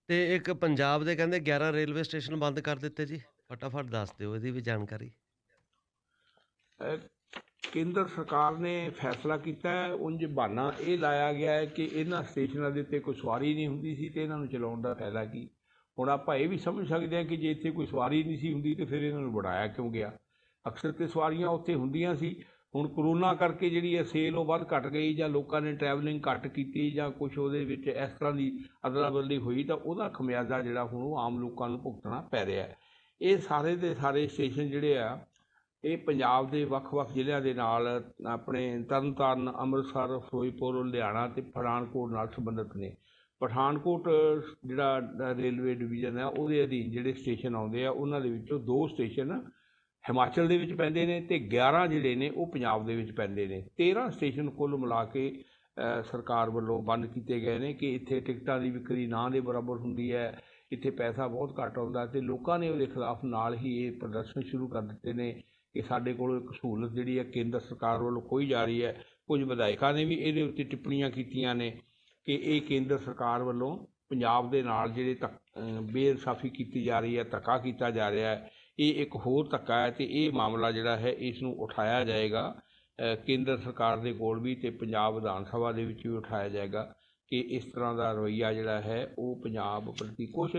ਤੇ ਇੱਕ ਪੰਜਾਬ ਦੇ ਕਹਿੰਦੇ 11 ਰੇਲਵੇ ਸਟੇਸ਼ਨ ਬੰਦ ਕਰ ਦਿੱਤੇ ਜੀ, ਫਟਾਫਟ ਦੱਸ ਦਿਓ ਇਹਦੀ ਵੀ ਜਾਣਕਾਰੀ। ਕੇਂਦਰ ਸਰਕਾਰ ਨੇ ਫੈਸਲਾ ਕੀਤਾ ਹੈ। ਉਂਝ ਬਹਾਨਾ ਇਹ ਲਾਇਆ ਗਿਆ ਹੈ ਕਿ ਇਹਨਾਂ ਸਟੇਸ਼ਨਾਂ ਦੇ ਉੱਤੇ ਕੋਈ ਸਵਾਰੀ ਨਹੀਂ ਹੁੰਦੀ ਸੀ ਅਤੇ ਇਹਨਾਂ ਨੂੰ ਚਲਾਉਣ ਦਾ ਫਾਇਦਾ ਕੀ। ਹੁਣ ਆਪਾਂ ਇਹ ਵੀ ਸਮਝ ਸਕਦੇ ਹਾਂ ਕਿ ਜੇ ਇੱਥੇ ਕੋਈ ਸਵਾਰੀ ਨਹੀਂ ਸੀ ਹੁੰਦੀ ਤਾਂ ਫਿਰ ਇਹਨਾਂ ਨੂੰ ਬਣਾਇਆ ਕਿਉਂ ਗਿਆ। ਅਕਸਰ ਤਾਂ ਸਵਾਰੀਆਂ ਉੱਥੇ ਹੁੰਦੀਆਂ ਸੀ। ਹੁਣ ਕਰੋਨਾ ਕਰਕੇ ਜਿਹੜੀ ਹੈ ਸੇਲ ਉਹ ਵੱਧ ਘੱਟ ਗਈ, ਜਾਂ ਲੋਕਾਂ ਨੇ ਟਰੈਵਲਿੰਗ ਘੱਟ ਕੀਤੀ, ਜਾਂ ਕੁਛ ਉਹਦੇ ਵਿੱਚ ਇਸ ਤਰ੍ਹਾਂ ਦੀ ਅਦਲਾ ਬਦਲੀ ਹੋਈ, ਤਾਂ ਉਹਦਾ ਖਮਿਆਜ਼ਾ ਜਿਹੜਾ ਹੁਣ ਉਹ ਆਮ ਲੋਕਾਂ ਨੂੰ ਭੁਗਤਣਾ ਪੈ ਰਿਹਾ। ਇਹ ਸਾਰੇ ਦੇ ਸਾਰੇ ਸਟੇਸ਼ਨ ਜਿਹੜੇ ਆ ਇਹ ਪੰਜਾਬ ਦੇ ਵੱਖ-ਵੱਖ ਜ਼ਿਲ੍ਹਿਆਂ ਦੇ ਨਾਲ ਆਪਣੇ ਤਰਨਤਾਰਨ, ਅੰਮ੍ਰਿਤਸਰ, ਫਿਰੋਜ਼ਪੁਰ, ਲੁਧਿਆਣਾ ਅਤੇ ਪਠਾਨਕੋਟ ਨਾਲ ਸੰਬੰਧਿਤ ਨੇ। ਪਠਾਨਕੋਟ ਜਿਹੜਾ ਰੇਲਵੇ ਡਿਵੀਜ਼ਨ ਹੈ ਉਹਦੇ ਅਧੀਨ ਜਿਹੜੇ ਸਟੇਸ਼ਨ ਆਉਂਦੇ ਆ ਉਹਨਾਂ ਦੇ ਵਿੱਚੋਂ 2 ਸਟੇਸ਼ਨ ਹਿਮਾਚਲ ਦੇ ਵਿੱਚ ਪੈਂਦੇ ਨੇ ਅਤੇ 11 ਜਿਹੜੇ ਨੇ ਉਹ ਪੰਜਾਬ ਦੇ ਵਿੱਚ ਪੈਂਦੇ ਨੇ। 13 ਸਟੇਸ਼ਨ ਕੁੱਲ ਮਿਲਾ ਕੇ ਸਰਕਾਰ ਵੱਲੋਂ ਬੰਦ ਕੀਤੇ ਗਏ ਨੇ ਕਿ ਇੱਥੇ ਟਿਕਟਾਂ ਦੀ ਵਿਕਰੀ ਨਾ ਦੇ ਬਰਾਬਰ ਹੁੰਦੀ ਹੈ, ਇੱਥੇ ਪੈਸਾ ਬਹੁਤ ਘੱਟ ਆਉਂਦਾ, ਅਤੇ ਲੋਕਾਂ ਨੇ ਉਹਦੇ ਖਿਲਾਫ ਨਾਲ ਹੀ ਇਹ ਪ੍ਰਦਰਸ਼ਨ ਸ਼ੁਰੂ ਕਰ ਦਿੱਤੇ ਨੇ ਕਿ ਸਾਡੇ ਕੋਲ ਇੱਕ ਸਹੂਲਤ ਜਿਹੜੀ ਹੈ ਕੇਂਦਰ ਸਰਕਾਰ ਵੱਲੋਂ ਖੋਈ ਜਾ ਰਹੀ ਹੈ। ਕੁਝ ਵਿਧਾਇਕਾਂ ਨੇ ਵੀ ਇਹਦੇ ਉੱਤੇ ਟਿੱਪਣੀਆਂ ਕੀਤੀਆਂ ਨੇ ਕਿ ਇਹ ਕੇਂਦਰ ਸਰਕਾਰ ਵੱਲੋਂ ਪੰਜਾਬ ਦੇ ਨਾਲ ਜਿਹੜੇ ਬੇਇਨਸਾਫੀ ਕੀਤੀ ਜਾ ਰਹੀ ਹੈ, ਧੱਕਾ ਕੀਤਾ ਜਾ ਰਿਹਾ ਹੈ, ਇਹ ਇੱਕ ਹੋਰ ਧੱਕਾ ਹੈ, ਅਤੇ ਇਹ ਮਾਮਲਾ ਜਿਹੜਾ ਹੈ ਇਸ ਨੂੰ ਉਠਾਇਆ ਜਾਏਗਾ ਕੇਂਦਰ ਸਰਕਾਰ ਦੇ ਕੋਲ ਵੀ ਅਤੇ ਪੰਜਾਬ ਵਿਧਾਨ ਸਭਾ ਦੇ ਵਿੱਚ ਵੀ ਉਠਾਇਆ ਜਾਏਗਾ ਕਿ ਇਸ ਤਰ੍ਹਾਂ ਦਾ ਰਵੱਈਆ ਜਿਹੜਾ ਹੈ ਉਹ ਪੰਜਾਬ ਪ੍ਰਤੀ। ਕੁਛ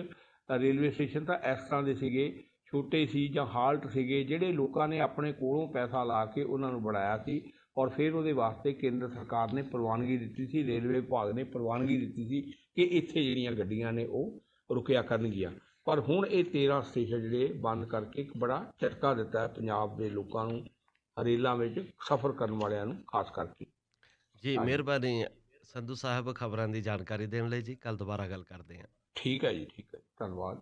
ਰੇਲਵੇ ਸਟੇਸ਼ਨ ਤਾਂ ਇਸ ਤਰ੍ਹਾਂ ਦੇ ਸੀਗੇ, ਛੋਟੇ ਸੀ ਜਾਂ ਹਾਲਟ ਸੀਗੇ, ਜਿਹੜੇ ਲੋਕਾਂ ਨੇ ਆਪਣੇ ਕੋਲੋਂ ਪੈਸਾ ਲਾ ਕੇ ਉਹਨਾਂ ਨੂੰ ਬਣਾਇਆ ਸੀ ਔਰ ਫਿਰ ਉਹਦੇ ਵਾਸਤੇ ਕੇਂਦਰ ਸਰਕਾਰ ਨੇ ਪ੍ਰਵਾਨਗੀ ਦਿੱਤੀ ਸੀ, ਰੇਲਵੇ ਵਿਭਾਗ ਨੇ ਪ੍ਰਵਾਨਗੀ ਦਿੱਤੀ ਸੀ ਕਿ ਇੱਥੇ ਜਿਹੜੀਆਂ ਗੱਡੀਆਂ ਨੇ ਉਹ ਰੁਕਿਆ ਕਰਨਗੀਆਂ। ਪਰ ਹੁਣ ਇਹ 13 ਸਟੇਸ਼ਨ ਜਿਹੜੇ ਬੰਦ ਕਰਕੇ ਇੱਕ ਬੜਾ ਝਟਕਾ ਦਿੱਤਾ ਹੈ ਪੰਜਾਬ ਦੇ ਲੋਕਾਂ ਨੂੰ, ਰੇਲਾਂ ਵਿੱਚ ਸਫ਼ਰ ਕਰਨ ਵਾਲਿਆਂ ਨੂੰ ਖਾਸ ਕਰਕੇ। ਜੀ ਹਾਂਜੀ, ਮਿਹਰਬਾਨੀ ਸੰਧੂ ਸਾਹਿਬ ਖਬਰਾਂ ਦੀ ਜਾਣਕਾਰੀ ਦੇਣ ਲਈ ਜੀ। ਕੱਲ ਦੁਬਾਰਾ ਗੱਲ ਕਰਦੇ ਹਾਂ। ਠੀਕ ਹੈ ਜੀ, ਠੀਕ ਹੈ, ਧੰਨਵਾਦ।